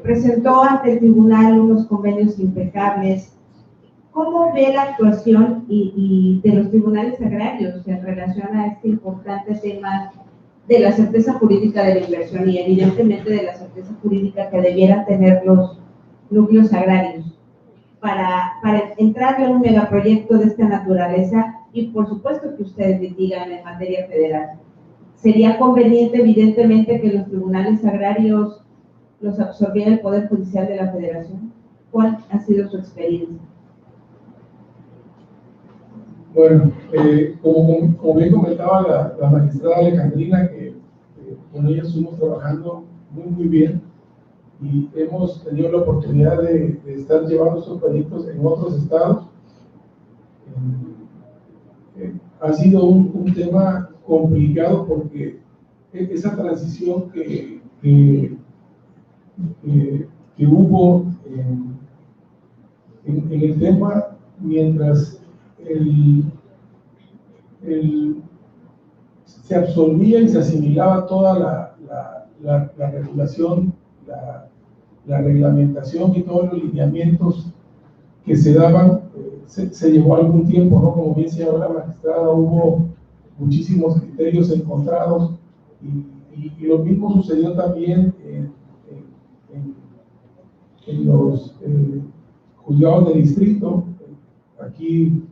presentó ante el tribunal unos convenios impecables. ¿Cómo ve la actuación y de los tribunales agrarios en relación a este importante tema de la certeza jurídica de la inversión y evidentemente de la certeza jurídica que debieran tener los núcleos agrarios para entrarle a un megaproyecto de esta naturaleza y por supuesto que ustedes litigan en materia federal? ¿Sería conveniente evidentemente que los tribunales agrarios los absorbiera el Poder Judicial de la Federación? ¿Cuál ha sido su experiencia? Bueno, como bien comentaba la magistrada Alejandrina, que con ella estuvimos trabajando muy bien y hemos tenido la oportunidad de estar llevando estos proyectos en otros estados. Ha sido un tema complicado porque esa transición que hubo en el tema, mientras se absorbía y se asimilaba toda la regulación, la reglamentación y todos los lineamientos que se daban, se llevó algún tiempo, ¿no? Como bien señaló la magistrada, hubo muchísimos criterios encontrados y lo mismo sucedió también en los juzgados de distrito. Aquí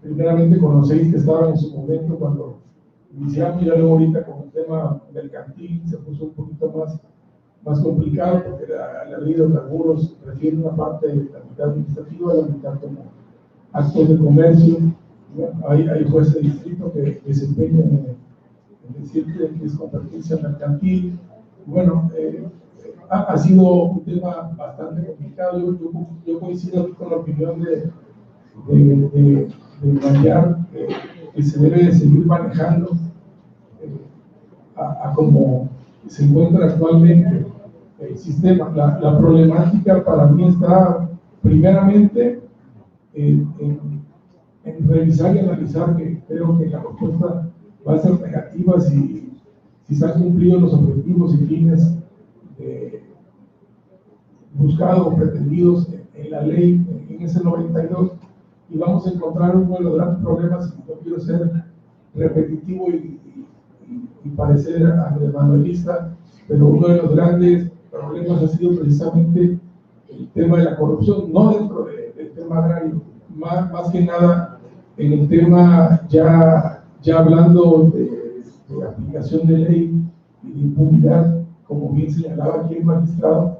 primeramente con los 6 que estaban en su momento cuando iniciamos, ya luego ahorita con el tema mercantil se puso un poquito más complicado porque la ley de hidrocarburos refiere una parte de la mitad administrativa y la mitad como actos de comercio. Bueno, hay jueces de distrito que desempeñan en decir que es competencia mercantil. Bueno, ha sido un tema bastante complicado. Yo coincido aquí con la opinión de Mariar, que se debe de seguir manejando a como se encuentra actualmente el sistema. La problemática para mí está primeramente en revisar y analizar, que creo que la propuesta va a ser negativa si si se han cumplido los objetivos y fines buscados o pretendidos en la ley en ese 92, y vamos a encontrar uno de los grandes problemas. No quiero ser repetitivo y parecer manuelista, pero uno de los grandes problemas ha sido precisamente el tema de la corrupción, no dentro del tema agrario, más que nada en el tema ya hablando de aplicación de ley y de impunidad, como bien señalaba aquí el magistrado,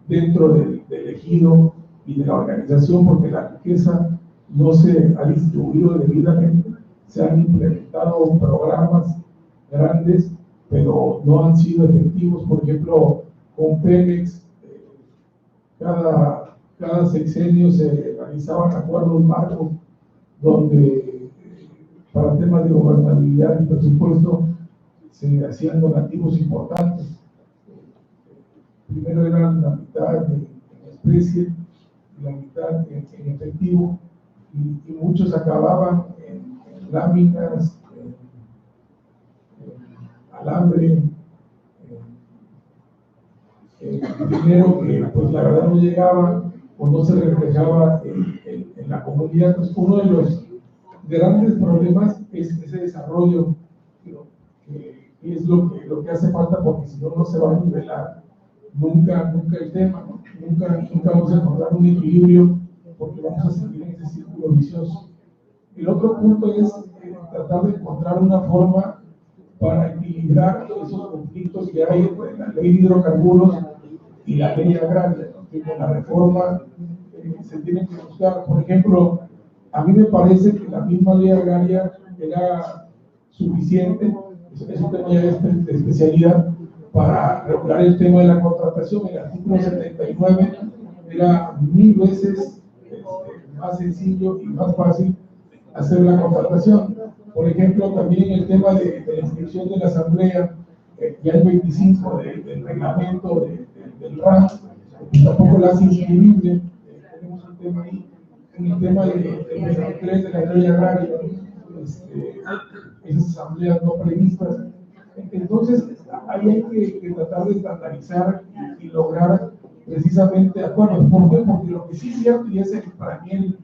dentro del ejido y de la organización, porque la riqueza no se ha distribuido debidamente. Se han implementado programas grandes, pero no han sido efectivos. Por ejemplo, con Pemex, cada sexenio se realizaban acuerdos marcos donde para temas de gobernabilidad y presupuesto se hacían donativos importantes. Primero eran la mitad en especie, la mitad en efectivo, y muchos acababan en láminas, en alambre, dinero que pues la verdad no llegaba o no se reflejaba en la comunidad. Pues uno de los grandes problemas es ese desarrollo, que es lo que hace falta, porque si no, no se va a nivelar nunca el tema, ¿no? Nunca vamos a encontrar un equilibrio, porque vamos a seguir en ese círculo vicioso. El otro punto es tratar de encontrar una forma para equilibrar esos conflictos que hay entre la ley de hidrocarburos y la ley agraria, ¿no? Que con la reforma se tiene que buscar. Por ejemplo, a mí me parece que la misma ley agraria era suficiente, es un tema ya de especialidad, para regular el tema de la contratación. El artículo 79 era 1000 veces más sencillo y más fácil hacer la contratación. Por ejemplo, también el tema de la inscripción de la asamblea, ya el 25 del reglamento del RAN, tampoco la hace inscribible. Tenemos un tema ahí. En el tema del 23 de la ley agraria, esas asambleas no previstas. Entonces, ahí hay que tratar de estandarizar y lograr precisamente acuerdos. ¿Por qué? Porque lo que sí es cierto, y ese para mí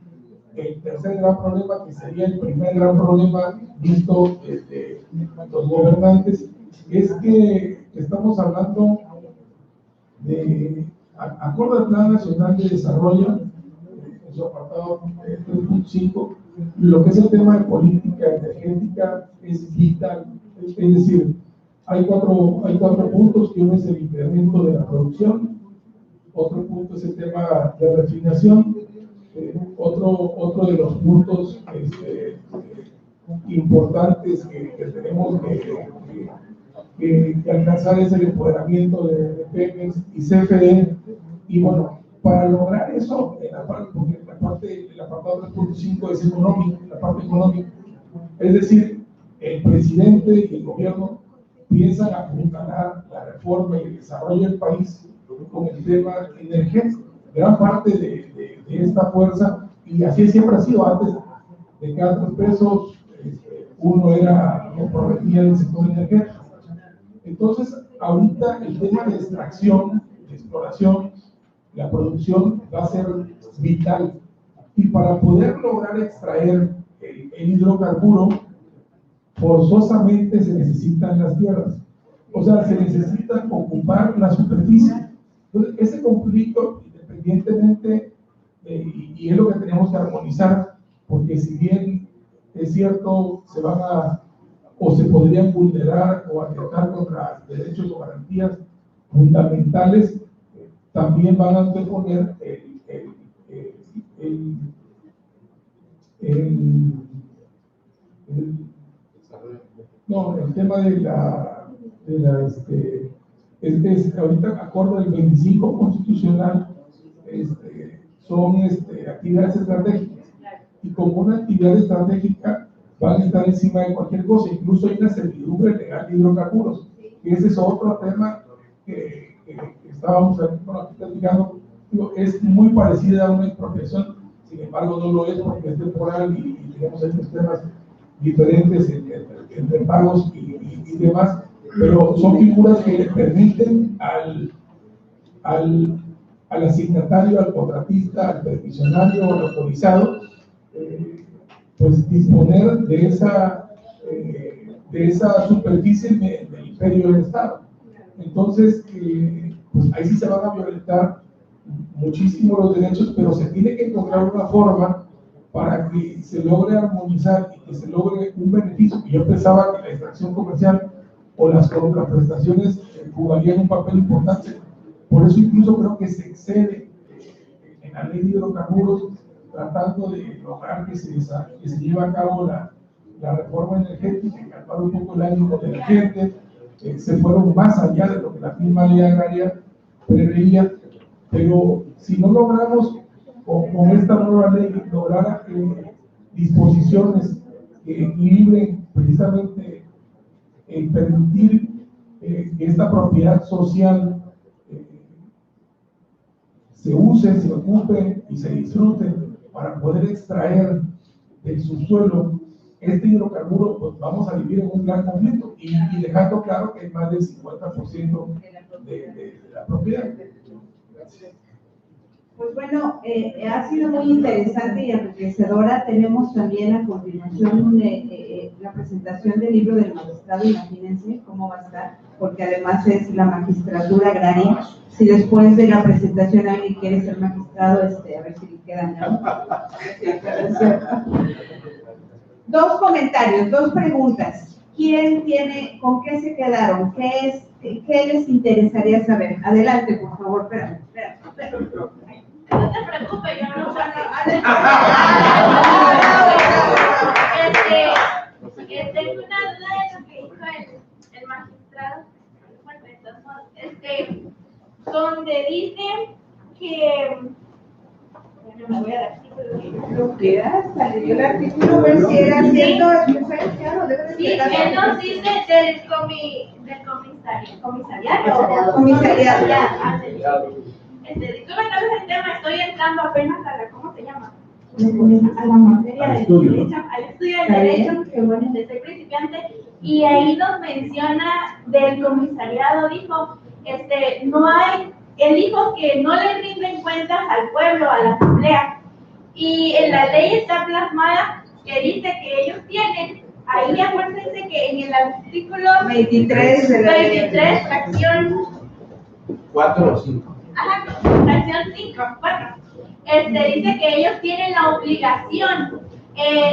el tercer gran problema, que sería el primer gran problema visto desde los gobernantes, es que estamos hablando de, acorde al Plan Nacional de Desarrollo, en su apartado 3.5, lo que es el tema de política energética es vital. Es decir, hay cuatro puntos, que uno es el incremento de la producción, otro punto es el tema de refinación, otro de los puntos importantes que tenemos que alcanzar es el empoderamiento de Pemex y CFE. Y bueno, para lograr eso, porque el apartado 3.5 es económico, la parte económica, es decir, el presidente y el gobierno piensan apuntalar la reforma y el desarrollo del país con el tema energético. Gran parte de esta fuerza, y así siempre ha sido antes, de cada 3 pesos, uno provenía del sector energético. Entonces, ahorita el tema de extracción, de exploración, la producción va a ser vital. Y para poder lograr extraer el hidrocarburo, forzosamente se necesitan las tierras. O sea, se necesita ocupar la superficie. Entonces, ese conflicto, independientemente, y es lo que tenemos que armonizar, porque si bien es cierto, se podrían vulnerar o atentar contra derechos o garantías fundamentales, también van a anteponer el tema de la ahorita acorde del 25 constitucional, son actividades estratégicas, y como una actividad estratégica van a estar encima de cualquier cosa. Incluso hay una servidumbre legal de hidrocarburos, que ese es otro tema que estábamos aquí platicando. Es muy parecida a una expropiación, sin embargo no lo es, porque es temporal y tenemos estos temas diferentes entre pagos y demás, pero son figuras que le permiten al asignatario, al contratista, al peticionario o al autorizado, pues disponer de esa superficie del imperio del Estado. Entonces, pues ahí sí se van a violentar muchísimo los derechos, pero se tiene que encontrar una forma para que se logre armonizar y que se logre un beneficio. Y yo pensaba que la extracción comercial o las contraprestaciones jugarían un papel importante. Por eso incluso creo que se excede en la ley de hidrocarburos, tratando de lograr que se lleve a cabo la reforma energética y calmar un poco el ánimo de la gente. Se fueron más allá de lo que la misma ley agraria preveía, pero si no logramos con esta nueva ley lograr disposiciones que equilibren precisamente el permitir que esta propiedad social se use, se ocupe y se disfrute para poder extraer del subsuelo este hidrocarburo, pues vamos a vivir en un gran conflicto y dejando claro que es más del 50% de la propiedad. Pues bueno, ha sido muy interesante y enriquecedora. Tenemos también a continuación la presentación del libro del magistrado. Imagínense cómo va a estar, porque además es la magistratura agraria. Si después de la presentación alguien quiere ser magistrado, a ver si le quedan, ¿no? Dos comentarios, dos preguntas. ¿Con qué se quedaron? ¿Qué les interesaría saber? Adelante, por favor. Espera. No te preocupes, yo no lo tengo una duda de lo que dijo el magistrado, donde dice que no me voy a dar Lo que hasta le dio el artículo, ver si era cierto, claro, debe de sí, ser. él nos dice del comisariado. Disculpen el tema, estoy entrando apenas a la, ¿cómo se llama? A la materia del derecho, al estudio del derecho, que bueno, soy principiante, y ahí nos menciona del comisariado, dijo, no hay, él dijo que no le rinden cuentas al pueblo, a la asamblea, y en la ley está plasmada que dice que ellos tienen, ahí acuérdense que en el artículo 23 de la 23, fracción 4 o 5. Ajá, fracción 5, bueno, dice que ellos tienen la obligación,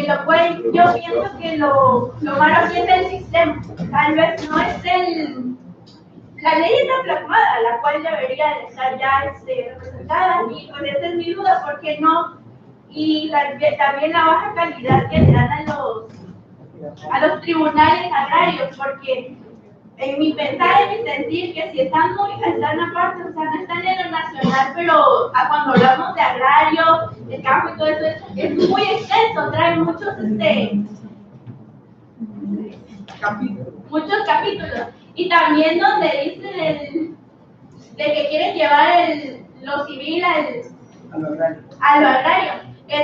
lo cual yo pienso que lo malo aquí es el sistema, tal vez no es la ley está plasmada, la cual debería de estar ya representada, y pues esa es mi duda, ¿por qué no? Y también la baja calidad que le dan a los tribunales agrarios, porque en mi pensar, en mi sentir, que si están aparte, o sea, no están en lo nacional, pero cuando hablamos de agrario, de campo y todo eso, es muy extenso, trae muchos capítulos. Y también donde dice de que quieren llevar lo civil a lo agrario.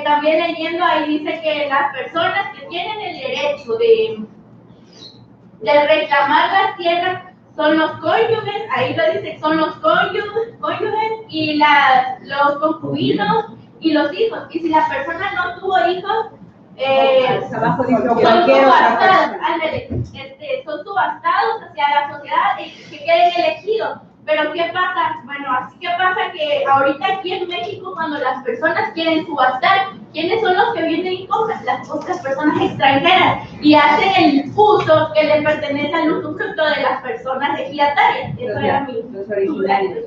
También leyendo ahí dice que las personas que tienen el derecho de reclamar las tierras son los cónyuges, ahí lo dice, son los cónyuges y los concubinos y los hijos. Y si la persona no tuvo hijos, abajo dice son subastados hacia la sociedad que queden elegidos. Pero ¿qué pasa? Bueno, así que pasa que ahorita aquí en México, cuando las personas quieren subastar, ¿quiénes son los que vienen y compran? Las otras personas extranjeras, y hacen el uso que le pertenece al usufructo de las personas ejidatarias. Eso era los originarios.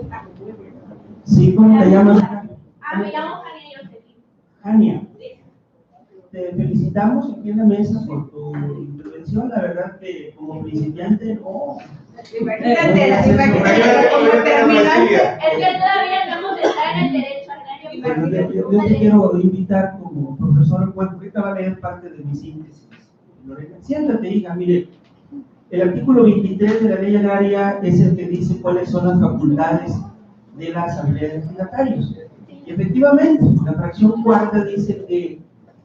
Sí, ¿cómo te llamas? Me llamo Jania Josephine. Jania. Sí. Te felicitamos aquí en la mesa por tu intervención. La verdad que como principiante no. Imagínate, Es que todavía no hemos estado en el derecho agrario. Yo te quiero invitar como profesor, bueno, ahorita va a leer parte de mi síntesis. Lorena, siéntate, hija, mire, el artículo 23 de la ley agraria es el que dice cuáles son las facultades de la asamblea de ejidatarios. Y efectivamente, la fracción cuarta dice que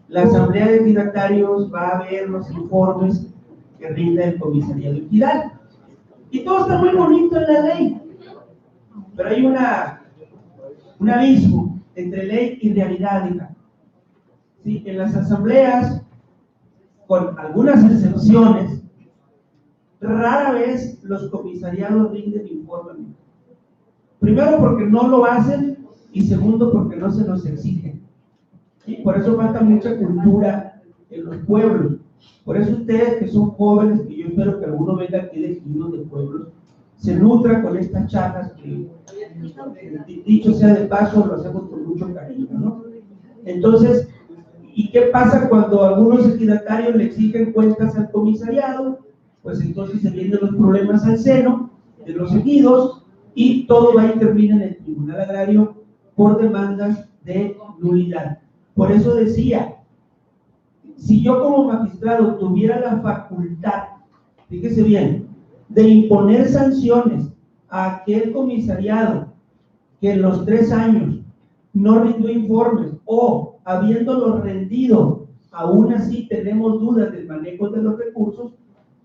la asamblea de ejidatarios va a ver los informes que rinda el comisariado ejidal. Y todo está muy bonito en la ley, pero hay un abismo entre ley y realidad, hija. Sí, en las asambleas, con algunas excepciones, rara vez los comisariados rinden informes. Primero porque no lo hacen y segundo porque no se los exigen. ¿Sí? Por eso falta mucha cultura en los pueblos. Por eso ustedes que son jóvenes, que yo espero que alguno venga aquí de ejidos de pueblos, se nutra con estas charlas que, dicho sea de paso, lo hacemos con mucho cariño, ¿no? Entonces, ¿y qué pasa cuando algunos ejidatarios le exigen cuentas al comisariado? Pues entonces se vienen los problemas al seno de los ejidos y todo va y termina en el Tribunal Agrario por demandas de nulidad. Por eso decía, si yo como magistrado tuviera la facultad, fíjese bien, de imponer sanciones a aquel comisariado que en los 3 años no rindió informes o habiéndolos rendido, aún así tenemos dudas del manejo de los recursos,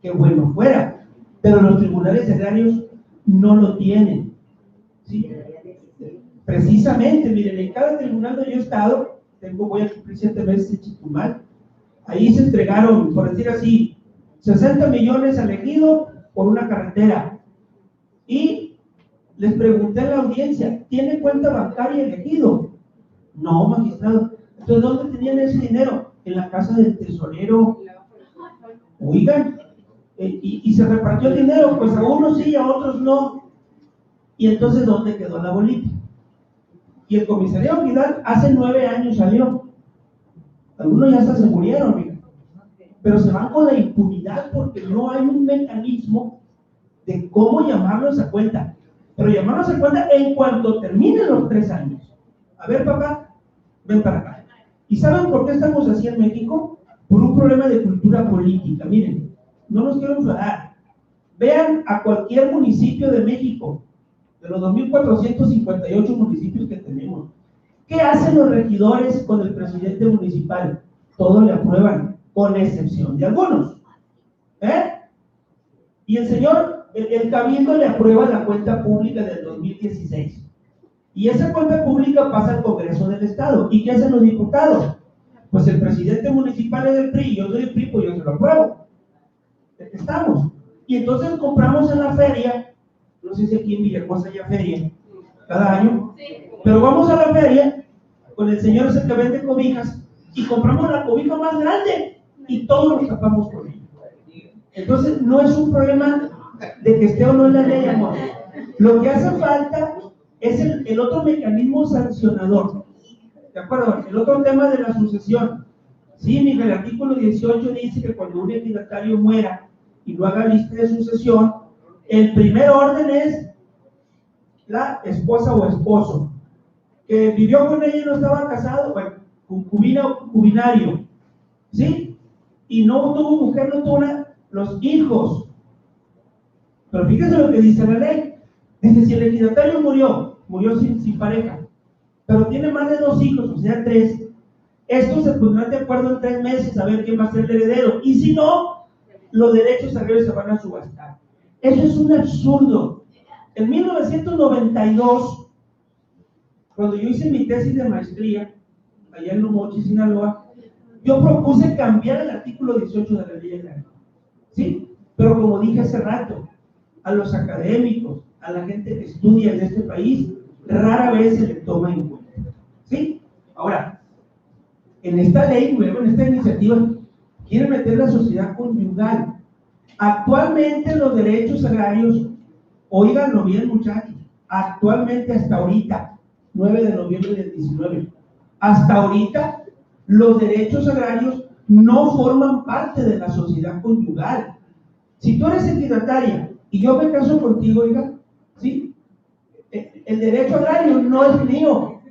que bueno fuera, pero los tribunales agrarios no lo tienen. ¿Sí? Precisamente, miren, en cada tribunal donde yo he estado, voy a cumplir 7 meses en Chetumal, ahí se entregaron, por decir así, 60 millones al ejido por una carretera. Y les pregunté a la audiencia, ¿tiene cuenta bancaria el ejido? No, magistrado. Entonces, ¿dónde tenían ese dinero? En la casa del tesorero. Oigan, y se repartió el dinero, pues a unos sí, a otros no. Y entonces, ¿dónde quedó la bolita? Y el comisariado ejidal hace 9 años salió. Algunos ya hasta se murieron, mira. Pero se van con la impunidad porque no hay un mecanismo de cómo llamarlos a cuenta. Pero llamarlos a cuenta en cuanto terminen los 3 años. A ver, papá, ven para acá. ¿Y saben por qué estamos así en México? Por un problema de cultura política. Miren, no nos quiero enfadar. Vean a cualquier municipio de México, de los 2.458 municipios que tenemos. ¿Qué hacen los regidores con el presidente municipal? Todos le aprueban, con excepción de algunos. Y el señor, el cabildo le aprueba la cuenta pública del 2016. Y esa cuenta pública pasa al Congreso del Estado. ¿Y qué hacen los diputados? Pues el presidente municipal es del PRI, yo soy del PRI, pues yo se lo apruebo. Estamos. Y entonces compramos en la feria, no sé si aquí en Villahermosa haya feria, cada año, pero vamos a la feria con el señor ese que vende cobijas y compramos la cobija más grande y todos nos tapamos con ella. Entonces no es un problema de que esté o no en la ley, amor. Lo que hace falta es el otro mecanismo sancionador. ¿De acuerdo? El otro tema de la sucesión. Sí, mira, el artículo 18 dice que cuando un ejidatario muera y no haga lista de sucesión, el primer orden es la esposa o esposo que vivió con ella y no estaba casado, bueno, concubina o concubinario, ¿sí? Y no tuvo mujer, no tuvo los hijos. Pero fíjense lo que dice la ley. Dice, si el ejidatario murió sin pareja, pero tiene más de 2 hijos, o sea 3, estos se pondrán de acuerdo en 3 meses a ver quién va a ser el heredero. Y si no, los derechos agrarios se van a subastar. Eso es un absurdo. En 1992, cuando yo hice mi tesis de maestría, allá en Lomochi, Sinaloa, yo propuse cambiar el artículo 18 de la ley agraria. ¿Sí? Pero como dije hace rato, a los académicos, a la gente que estudia en este país, rara vez se le toma en cuenta. ¿Sí? Ahora, en esta ley nueva, en esta iniciativa, quieren meter la sociedad conyugal. Actualmente los derechos agrarios, óiganlo bien muchachos, actualmente hasta ahorita, 9 de noviembre del 19, hasta ahorita los derechos agrarios no forman parte de la sociedad conyugal. Si tú eres ejidataria y yo me caso contigo, oiga, ¿sí? El derecho agrario no es mío.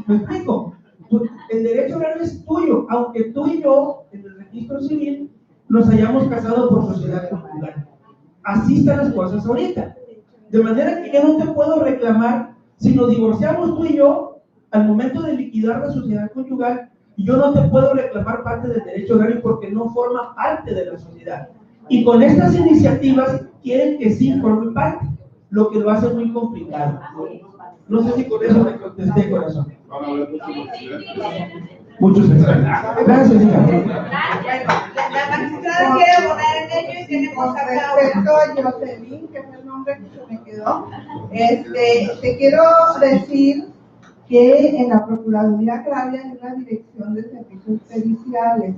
¿Me explico? El derecho agrario es tuyo, aunque tú y yo, en el registro civil, nos hayamos casado por sociedad conyugal. Así están las cosas ahorita. De manera que yo no te puedo reclamar Si nos divorciamos tú y yo, al momento de liquidar la sociedad conyugal, yo no te puedo reclamar parte del derecho agrario porque no forma parte de la sociedad. Y con estas iniciativas quieren que sí forme parte, lo que lo hace muy complicado. No sé si con eso te contesté, corazón. Muchos mensajes. Gracias, hija. La magistrada quiere poner en ello y tenemos acá. Con respecto a Jocelyn, que es el nombre que se me quedó, te quiero decir que en la Procuraduría Agraria hay una dirección de servicios periciales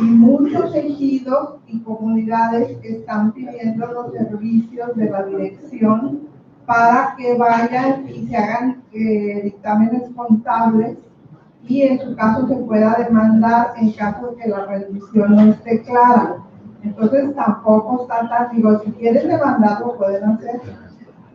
y muchos ejidos y comunidades están pidiendo los servicios de la dirección para que vayan y se hagan dictámenes contables y en su caso se pueda demandar en caso de que la rendición no esté clara. Entonces tampoco está tan, digo, si quieren demandar lo pueden hacer.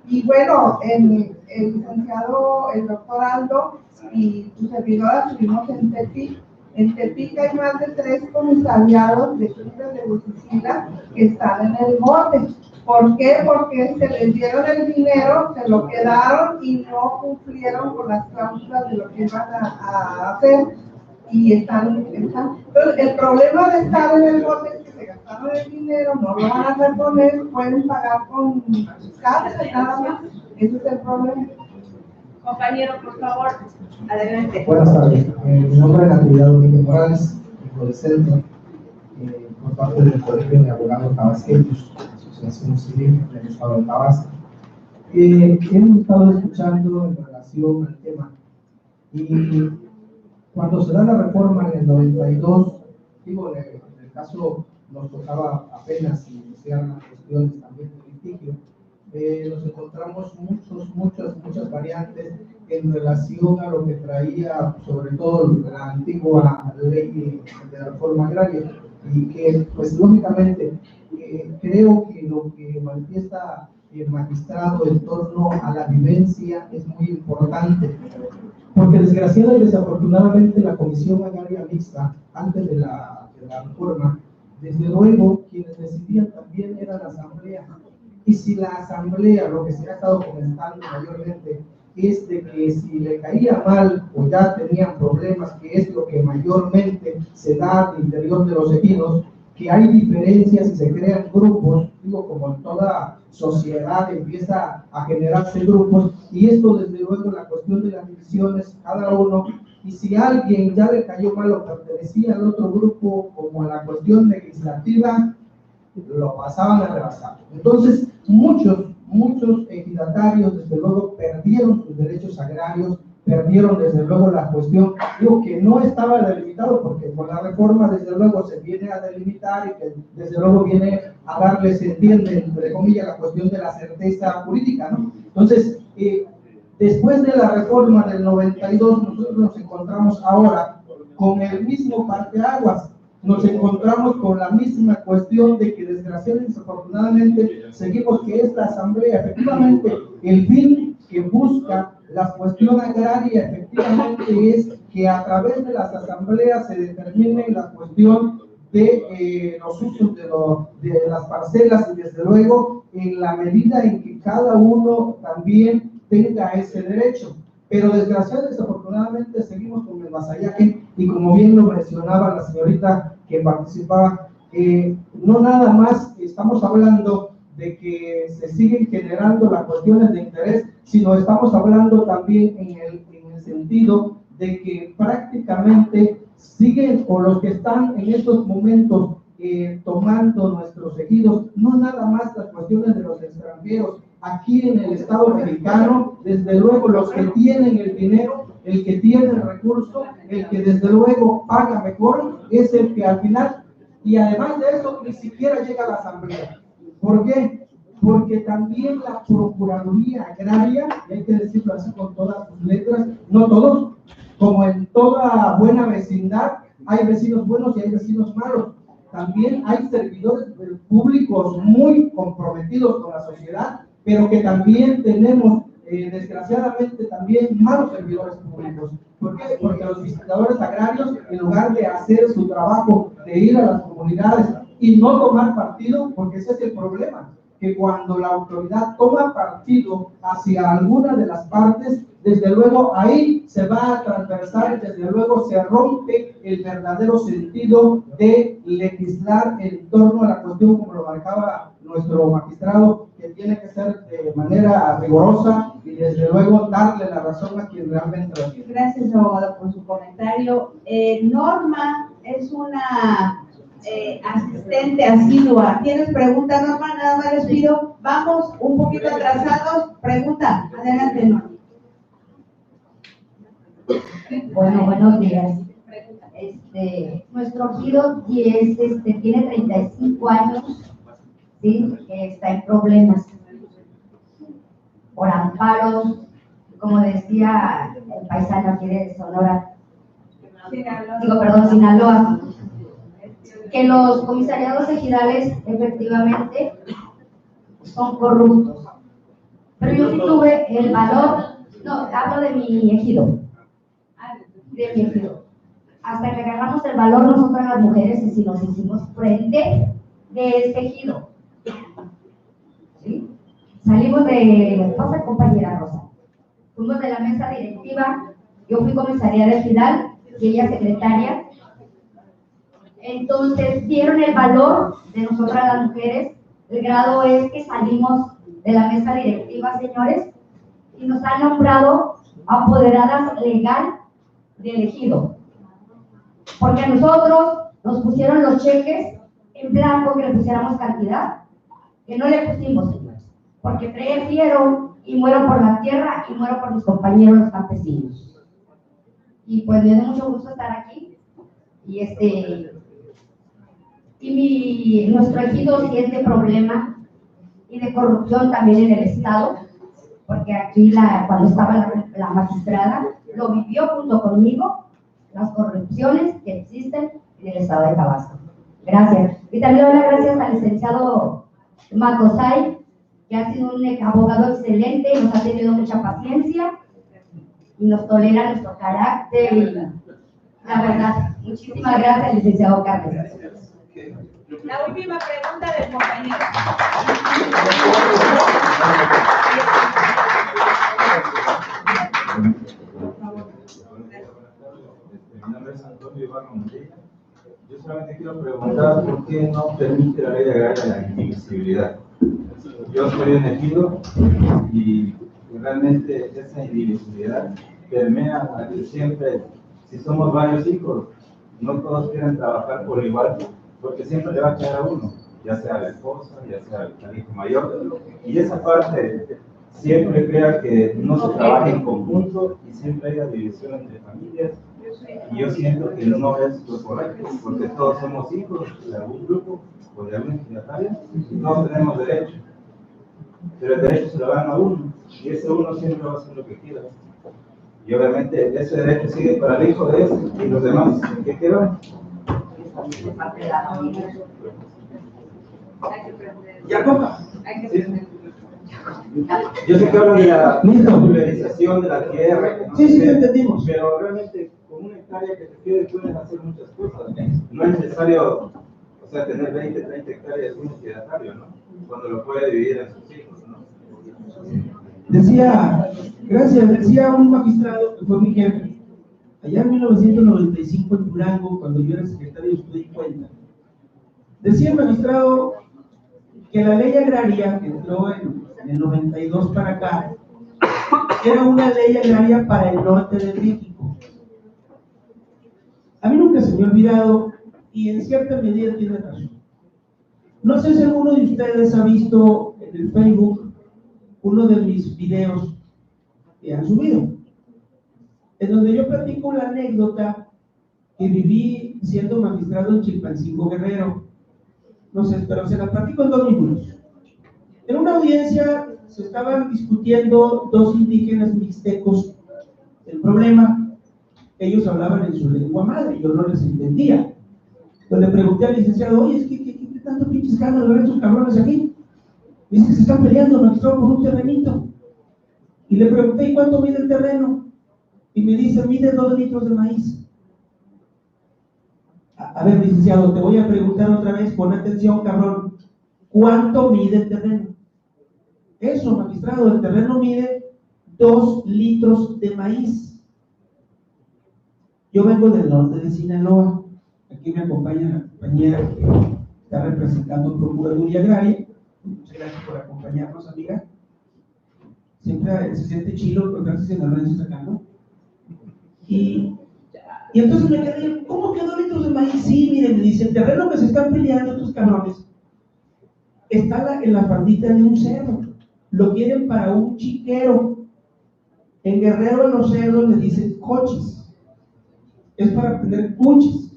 Y bueno, el licenciado, el doctor Aldo y su servidora estuvimos en Tepic. En Tepic hay más de 3 comisariados de crímenes de Bucicila que están en el bote. ¿Por qué? Porque se les dieron el dinero, se lo quedaron y no cumplieron con las cláusulas de lo que iban a hacer. Y están. Entonces, el problema de estar en el bote es que se gastaron el dinero, no lo van a reponer, pueden pagar con cárcel nada más. Ese es el problema. Compañero, por favor, adelante. Buenas tardes. Mi nombre es Natividad Domínguez Morales, hijo del centro, por parte del Colegio de Abogados Tabasqueños, Asociación Civil del Estado de Tabasco. Hemos estado escuchando en relación al tema y cuando se da la reforma en el 92, digo, en el caso nos tocaba apenas iniciar las cuestiones también de litigio, nos encontramos muchas variantes en relación a lo que traía sobre todo la antigua ley de reforma agraria y que pues lógicamente creo que lo que manifiesta el magistrado en torno a la vivencia es muy importante, porque desgraciada y desafortunadamente la Comisión Agraria Mixta, antes de la reforma, desde luego quienes decidían también era la Asamblea. Y si la Asamblea, lo que se ha estado comentando mayormente, es de que si le caía mal o ya tenían problemas, que es lo que mayormente se da al interior de los ejidos, que hay diferencias y se crean grupos, digo, como en toda sociedad empieza a generarse grupos, y esto desde luego la cuestión de las divisiones, cada uno, y si alguien ya le cayó mal o pertenecía al otro grupo, como a la cuestión legislativa, lo pasaban a rebasar. Entonces, muchos ejidatarios, desde luego, perdieron sus derechos agrarios, perdieron desde luego la cuestión, digo que no estaba delimitado, porque con la reforma desde luego se viene a delimitar y que desde luego viene a darle, se entiende, entre comillas, la cuestión de la certeza jurídica, ¿no? Entonces, después de la reforma del 92, nosotros nos encontramos ahora con el mismo parteaguas. Nos encontramos con la misma cuestión de que desgraciadamente y desafortunadamente seguimos que es la Asamblea, efectivamente, el fin que busca la cuestión agraria, efectivamente, es que a través de las asambleas se determine la cuestión de los usos de las parcelas y desde luego en la medida en que cada uno también tenga ese derecho. Pero desgraciadamente, desafortunadamente, seguimos con el vasallaje y como bien lo mencionaba la señorita que participaba, no nada más estamos hablando de que se siguen generando las cuestiones de interés, sino estamos hablando también en el sentido de que prácticamente siguen, o los que están en estos momentos tomando nuestros ejidos, no nada más las cuestiones de los extranjeros, aquí en el Estado mexicano, desde luego los que tienen el dinero, el que tiene el recurso, el que desde luego paga mejor, es el que al final, y además de eso, ni siquiera llega a la Asamblea. ¿Por qué? Porque también la Procuraduría Agraria, y hay que decirlo así con todas sus letras, no todos, como en toda buena vecindad, hay vecinos buenos y hay vecinos malos. También hay servidores públicos muy comprometidos con la sociedad, pero que también tenemos, desgraciadamente, también malos servidores públicos. ¿Por qué? Porque los visitadores agrarios, en lugar de hacer su trabajo, de ir a las comunidades y no tomar partido, porque ese es el problema. que cuando la autoridad toma partido hacia alguna de las partes, desde luego ahí se va a transversar, desde luego se rompe el verdadero sentido de legislar en torno a la cuestión, como lo marcaba nuestro magistrado, que tiene que ser de manera rigurosa y desde luego darle la razón a quien realmente lo tiene. Gracias, abogado, por su comentario. Norma es una asistente asidua. ¿Tienes pregunta, Norma? Nada más les pido. Vamos un poquito atrasados. Pregunta. Adelante, Norma. Bueno, buenos días. Nuestro Giro 10 tiene 35 años, ¿sí? Está en problemas por amparos, como decía el paisano aquí de Sonora, Sinaloa, que los comisariados ejidales efectivamente son corruptos. Pero yo sí tuve el valor, no, hablo de mi ejido, hasta que agarramos el valor nosotras las mujeres y si nos hicimos frente de este ejido. ¿Sí? Salimos de, pasa compañera Rosa, fuimos de la mesa directiva, yo fui comisaria de ejidal y ella secretaria. Entonces vieron el valor de nosotras las mujeres. El grado es que salimos de la mesa directiva, señores, y nos han nombrado apoderadas legal del ejido, porque a nosotros nos pusieron los cheques en blanco, que le pusiéramos cantidad, que no le pusimos, señores, porque prefiero y muero por la tierra y muero por mis compañeros los campesinos. Y pues me da mucho gusto estar aquí y nuestro ejido siente problema y de corrupción también en el estado, porque aquí cuando estaba la magistrada lo vivió junto conmigo, las corrupciones que existen en el estado de Tabasco. Gracias. Y también doy las gracias al licenciado Macosay, que ha sido un abogado excelente y nos ha tenido mucha paciencia y nos tolera nuestro carácter y la verdad. Muchísimas gracias, licenciado Carlos. La última pregunta del compañero. Mi nombre es Antonio Ibarra Montilla. Yo solamente quiero preguntar por qué no permite la ley agraria la indivisibilidad. Yo soy un ejido y realmente esa indivisibilidad permea a que siempre, si somos varios hijos, no todos quieren trabajar por igual, porque siempre le va a quedar a uno, ya sea la esposa, ya sea el hijo mayor, y esa parte siempre crea que no se trabaja en conjunto y siempre haya división entre familias, y yo siento que no es lo correcto, porque todos somos hijos de algún grupo o de algún ejidatarios y todos tenemos derecho, pero el derecho se lo dan a uno, y ese uno siempre va a hacer lo que quiera. Y obviamente ese derecho sigue para el hijo de ese y los demás, ¿qué quedan? Ya toca. Yo sé que hablo de la pulverización de la tierra, que no Sí, sé, sí, entendimos. pero realmente con una hectárea que te quede puedes hacer muchas cosas. No es necesario, o sea, tener 20, 30 hectáreas de un ejidatario, ¿no? Cuando lo puede dividir en sus hijos, ¿no? Decía un magistrado que fue mi jefe, allá en 1995 en Durango, cuando yo era secretario, estuve en cuenta. Decía el magistrado que la ley agraria que entró en el 92 para acá era una ley agraria para el norte de México. A mí nunca se me ha olvidado y en cierta medida tiene razón. No sé si alguno de ustedes ha visto en el Facebook uno de mis videos que han subido, en donde yo platico la anécdota que viví siendo magistrado en Chilpancingo, Guerrero. No sé, pero se la platico en 2 minutos. En una audiencia se estaban discutiendo 2 indígenas mixtecos el problema. Ellos hablaban en su lengua madre, yo no les entendía. Entonces le pregunté al licenciado, oye, es que ¿qué tanto pinches ganas de ver esos cabrones aquí? Me dice que se están peleando, magistrado, por un terrenito. Y le pregunté, ¿y cuánto mide el terreno? Y me dice, mide 2 litros de maíz. A ver, licenciado, te voy a preguntar otra vez, pon atención, cabrón. ¿Cuánto mide el terreno? Eso, magistrado, el terreno mide 2 litros de maíz. Yo vengo del norte de Sinaloa. Aquí me acompaña la compañera que está representando Procuraduría Agraria. Muchas gracias por acompañarnos, amiga. Siempre se siente chilo encontrarse sinaloenses acá, ¿no? Y entonces me quedé, ¿cómo que 2 litros de maíz? Sí, miren, me dice, el terreno que se están peleando estos cabrones está en la faldita de un cerro. Lo quieren para un chiquero. En Guerrero a los cerdos les dicen coches. Es para tener puches.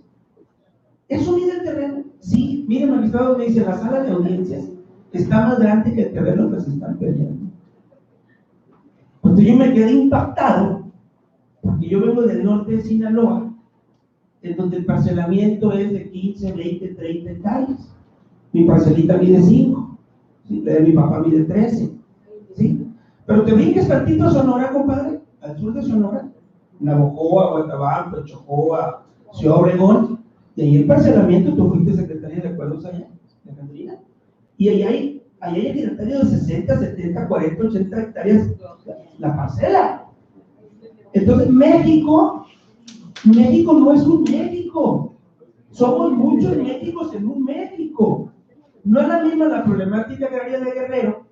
¿Eso mide el terreno? Sí, miren, magistrado, me dice, la sala de audiencias está más grande que el terreno que se están peleando. Entonces yo me quedé impactado, porque yo vengo del norte de Sinaloa, en donde el parcelamiento es de 15, 20, 30 hectáreas. Mi parcelita mide 5, ¿sí? La de mi papá mide 13, ¿sí? Pero te brinques tantito a Sonora, compadre, al sur de Sonora, Navojoa, Guatabampo, Chojoa, Ciudad Obregón, y ahí el parcelamiento, tú fuiste secretaria de acuerdos allá, de Catrina, y ahí hay equinoccios de 60, 70, 40, 80 hectáreas la parcela. Entonces México no es un México, somos muchos Méxicos en un México. No es la misma la problemática agraria de Guerrero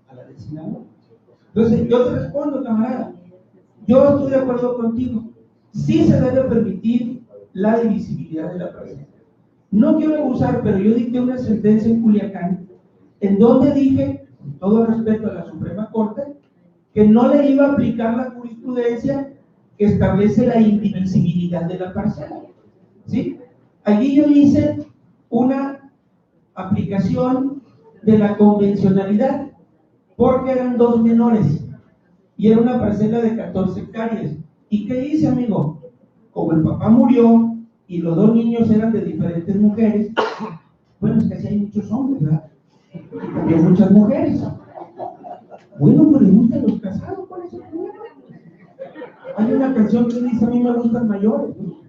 a la de Sinaloa. Entonces yo te respondo, camarada, yo estoy de acuerdo contigo, sí se debe permitir la divisibilidad de la parcela. No quiero abusar, pero yo dicté una sentencia en Culiacán en donde dije, con todo respeto a la Suprema Corte, que no le iba a aplicar la jurisprudencia que establece la indivisibilidad de la parcela, ¿sí? Allí yo hice una aplicación de la convencionalidad, porque eran 2 menores, y era una parcela de 14 hectáreas. ¿Y qué hice, amigo? Como el papá murió, y los 2 niños eran de diferentes mujeres, bueno, es que así hay muchos hombres, ¿verdad? Y también muchas mujeres. Bueno, pero me gustan los casados, ¿cuál es el problema? Hay una canción que dice, a mí me gustan mayores, ¿no?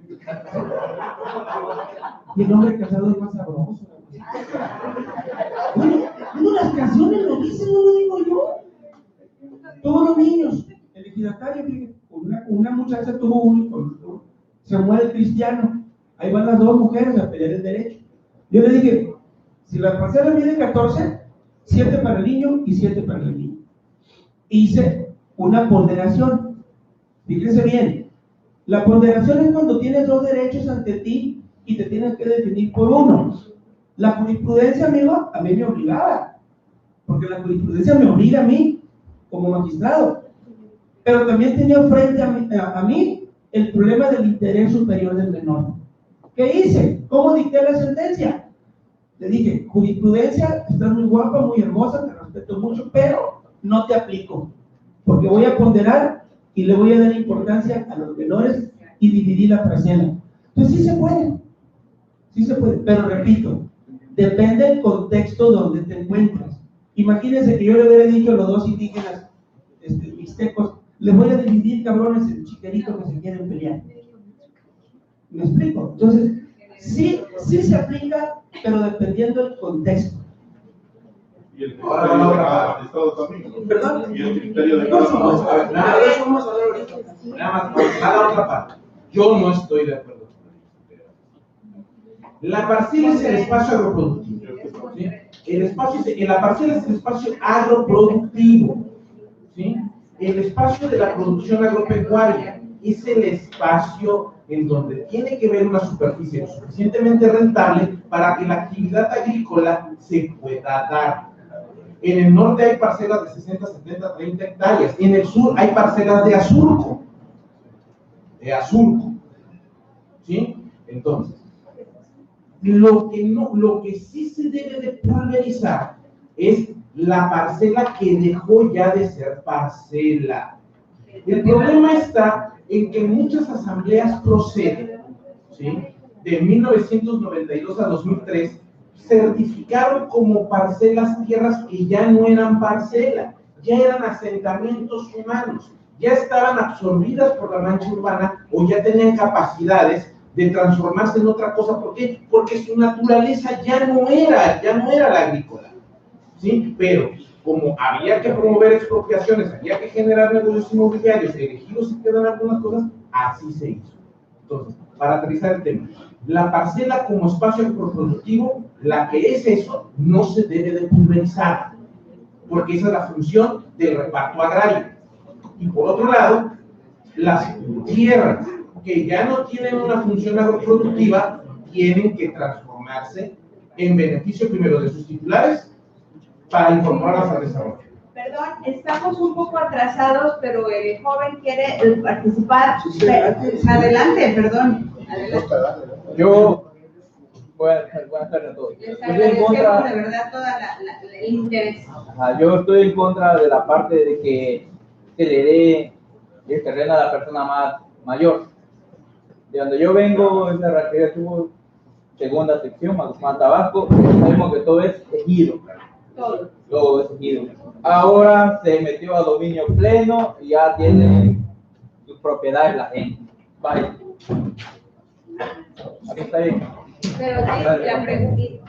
Y el hombre casado es más sabroso. Bueno, las canciones lo dicen, no lo digo yo. Todos los niños, el ejidatario, una muchacha tuvo un hijo, se muere Cristiano, ahí van las 2 mujeres a pelear el derecho. Yo le dije, si la parcela mide 14, 7 para el niño y 7 para el niño. Hice una ponderación. Fíjense bien, la ponderación es cuando tienes 2 derechos ante ti y te tienes que definir por uno. La jurisprudencia, amigo, a mí me obligaba, porque la jurisprudencia me obliga a mí como magistrado, pero también tenía frente a mí el problema del interés superior del menor. ¿Qué hice? ¿Cómo dicté la sentencia? Le dije, jurisprudencia, estás muy guapa, muy hermosa, te respeto mucho, pero no te aplico, porque voy a ponderar y le voy a dar importancia a los menores y dividir la parcela. Entonces sí se puede, pero repito, depende del contexto donde te encuentres. Imagínense que yo le hubiera dicho a los 2 indígenas mixtecos, les voy a dividir, cabrones, el chiquerito que se quieren pelear. ¿Me explico? Entonces, sí se aplica, pero dependiendo del contexto. Y el criterio de cada estado también. ¿Perdón? Y el criterio de No, cada vamos a estado. nada de eso vamos a hablar ahorita. Nada más, a la otra parte. Yo no estoy de acuerdo. La parcela es el espacio agroproductivo. ¿Sí? La parcela es el espacio agroproductivo. ¿Sí? El espacio de la producción agropecuaria es el espacio en donde tiene que haber una superficie lo suficientemente rentable para que la actividad agrícola se pueda dar. En el norte hay parcelas de 60, 70, 30 hectáreas. En el sur hay parcelas de azurco. ¿Sí? Entonces, lo que sí se debe de pulverizar es la parcela que dejó ya de ser parcela. El problema está en que muchas asambleas proceden, ¿sí?, de 1992 a 2003, certificaron como parcelas tierras que ya no eran parcela, ya eran asentamientos humanos, ya estaban absorbidas por la mancha urbana o ya tenían capacidades de transformarse en otra cosa. ¿Por qué? Porque su naturaleza ya no era la agrícola. ¿sí? Pero como había que promover expropiaciones, había que generar negocios inmobiliarios, elegidos y quedan algunas cosas, así se hizo. Entonces, para aterrizar el tema, la parcela como espacio agroproductivo, la que es eso, no se debe de pulverizar, porque esa es la función del reparto agrario. Y por otro lado, las tierras que ya no tienen una función agroproductiva tienen que transformarse en beneficio primero de sus titulares para incorporarlas al desarrollo. Perdón, estamos un poco atrasados, pero el joven quiere participar. Adelante, perdón. Adelante. Yo, buenas tardes a todos. Les Estoy en agradecemos contra, de verdad todo el interés. yo estoy en contra de la parte de que se le dé el terreno a la persona más mayor. De donde yo vengo, en la ranchería tuvo segunda sección, Maguán, Tabasco, sabemos que todo es ejido. Todo es ejido. Ahora se metió a dominio pleno y ya tiene sus propiedades la gente. Vaya. Aquí está bien. Pero sí, la preguntita.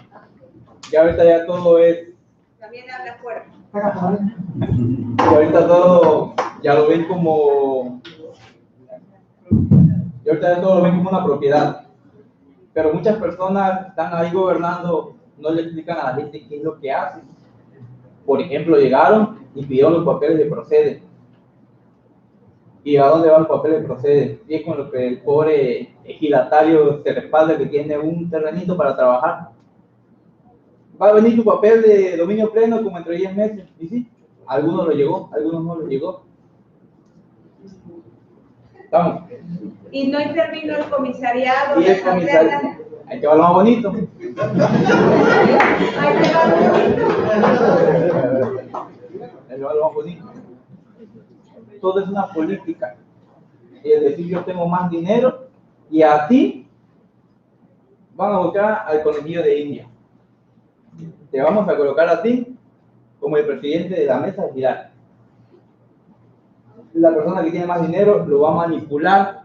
Ya ahorita ya todo es. También habla fuerte. Y ahorita todo ya lo ven como. Y ahorita ya todo lo ven como una propiedad. Pero muchas personas están ahí gobernando, no le explican a la gente qué es lo que hacen. Por ejemplo, llegaron y pidieron los papeles de procede. ¿Y a dónde van los papeles de procede? Y es con lo que el pobre ejidatario se respalda, que tiene un terrenito para trabajar. Va a venir tu papel de dominio pleno como entre 10 meses. Y sí, algunos lo llegó, algunos no lo llegó. Estamos. Y no intervino el comisariado. Y el comisario, hay que va lo más bonito. Ahí te va lo bonito. Ahí va lo más bonito. Todo es una política. Es decir, yo tengo más dinero y a ti van a buscar al conejillo de India. Te vamos a colocar a ti como el presidente de la mesa girar. La persona que tiene más dinero lo va a manipular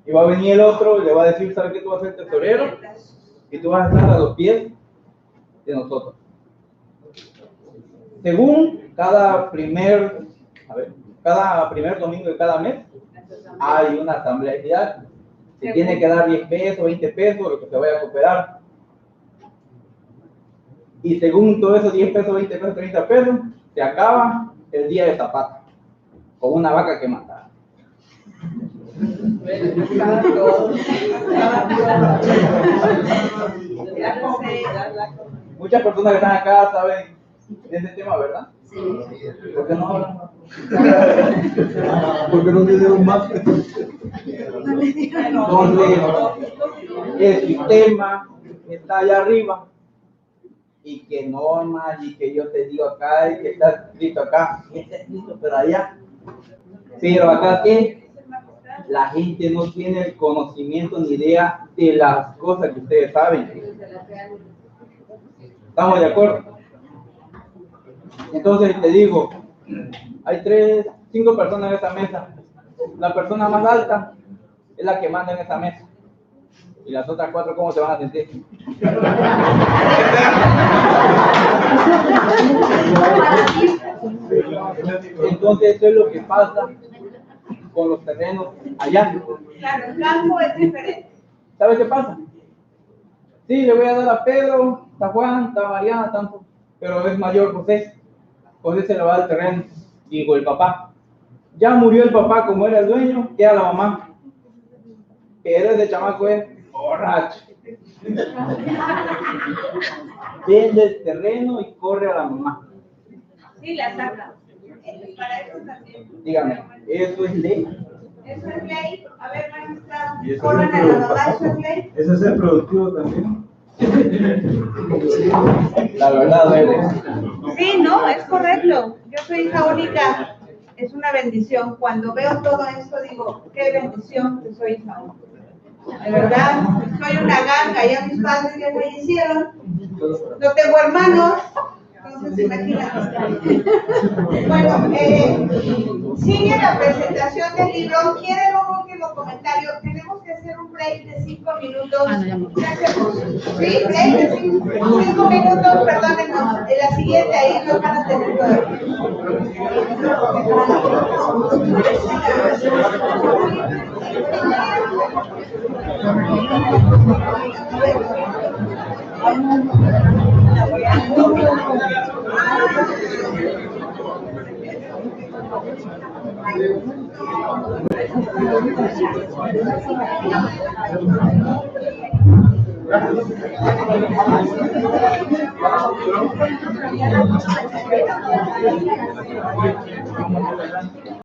y va a venir el otro y le va a decir, ¿sabes qué? Tú vas a ser tesorero y tú vas a estar a los pies de nosotros. Según cada primer domingo de cada mes hay una asamblea de ciudad. Se tiene que dar 10 pesos, 20 pesos, lo que se vaya a cooperar. Y según todos esos 10 pesos, 20 pesos, 30 pesos, se acaba el día de Zapata con una vaca que matar. Muchas personas que están acá saben de este tema, ¿verdad? Sí. ¿Por qué no hablan? Porque no me dieron más. Entonces, el sistema está allá arriba y que normas y que yo te digo acá y que está escrito acá, y está escrito pero allá. Pero acá que la gente no tiene el conocimiento ni idea de las cosas que ustedes saben. ¿Estamos de acuerdo? Entonces te digo, hay 5 personas en esa mesa. La persona más alta es la que manda en esa mesa. ¿Y las otras 4 cómo se van a sentir? Entonces eso es lo que pasa con los terrenos allá. Claro, el campo es diferente. ¿Sabes qué pasa? Sí, le voy a dar a Pedro, a Juan, a Mariana, tanto, pero es mayor José. José se le va al terreno, digo el papá. Ya murió el papá, como era el dueño, queda la mamá. Pero ese chamaco es borracho. Vende el terreno y corre a la mamá. Sí, la saca. Para eso también. Dígame, ¿eso es ley? Eso es ley. A ver, magistrado, ¿Y eso corran a la mamá, ¿eso es ley? ¿Eso es el productivo también? La verdad duele. Sí, no, es correcto. Yo soy hija única. Es una bendición. Cuando veo todo esto digo, qué bendición que soy hija única. De verdad, soy una ganga. Ya mis padres ya fallecieron. No tengo hermanos. Entonces, imagínate. Bueno, sigue la presentación del libro. ¿Quieren un último comentario? Tenemos que hacer un break de 5 minutos. ¿Qué hacemos? Sí, break de 5 minutos, perdónenos. la siguiente, ahí nos van a tener todo.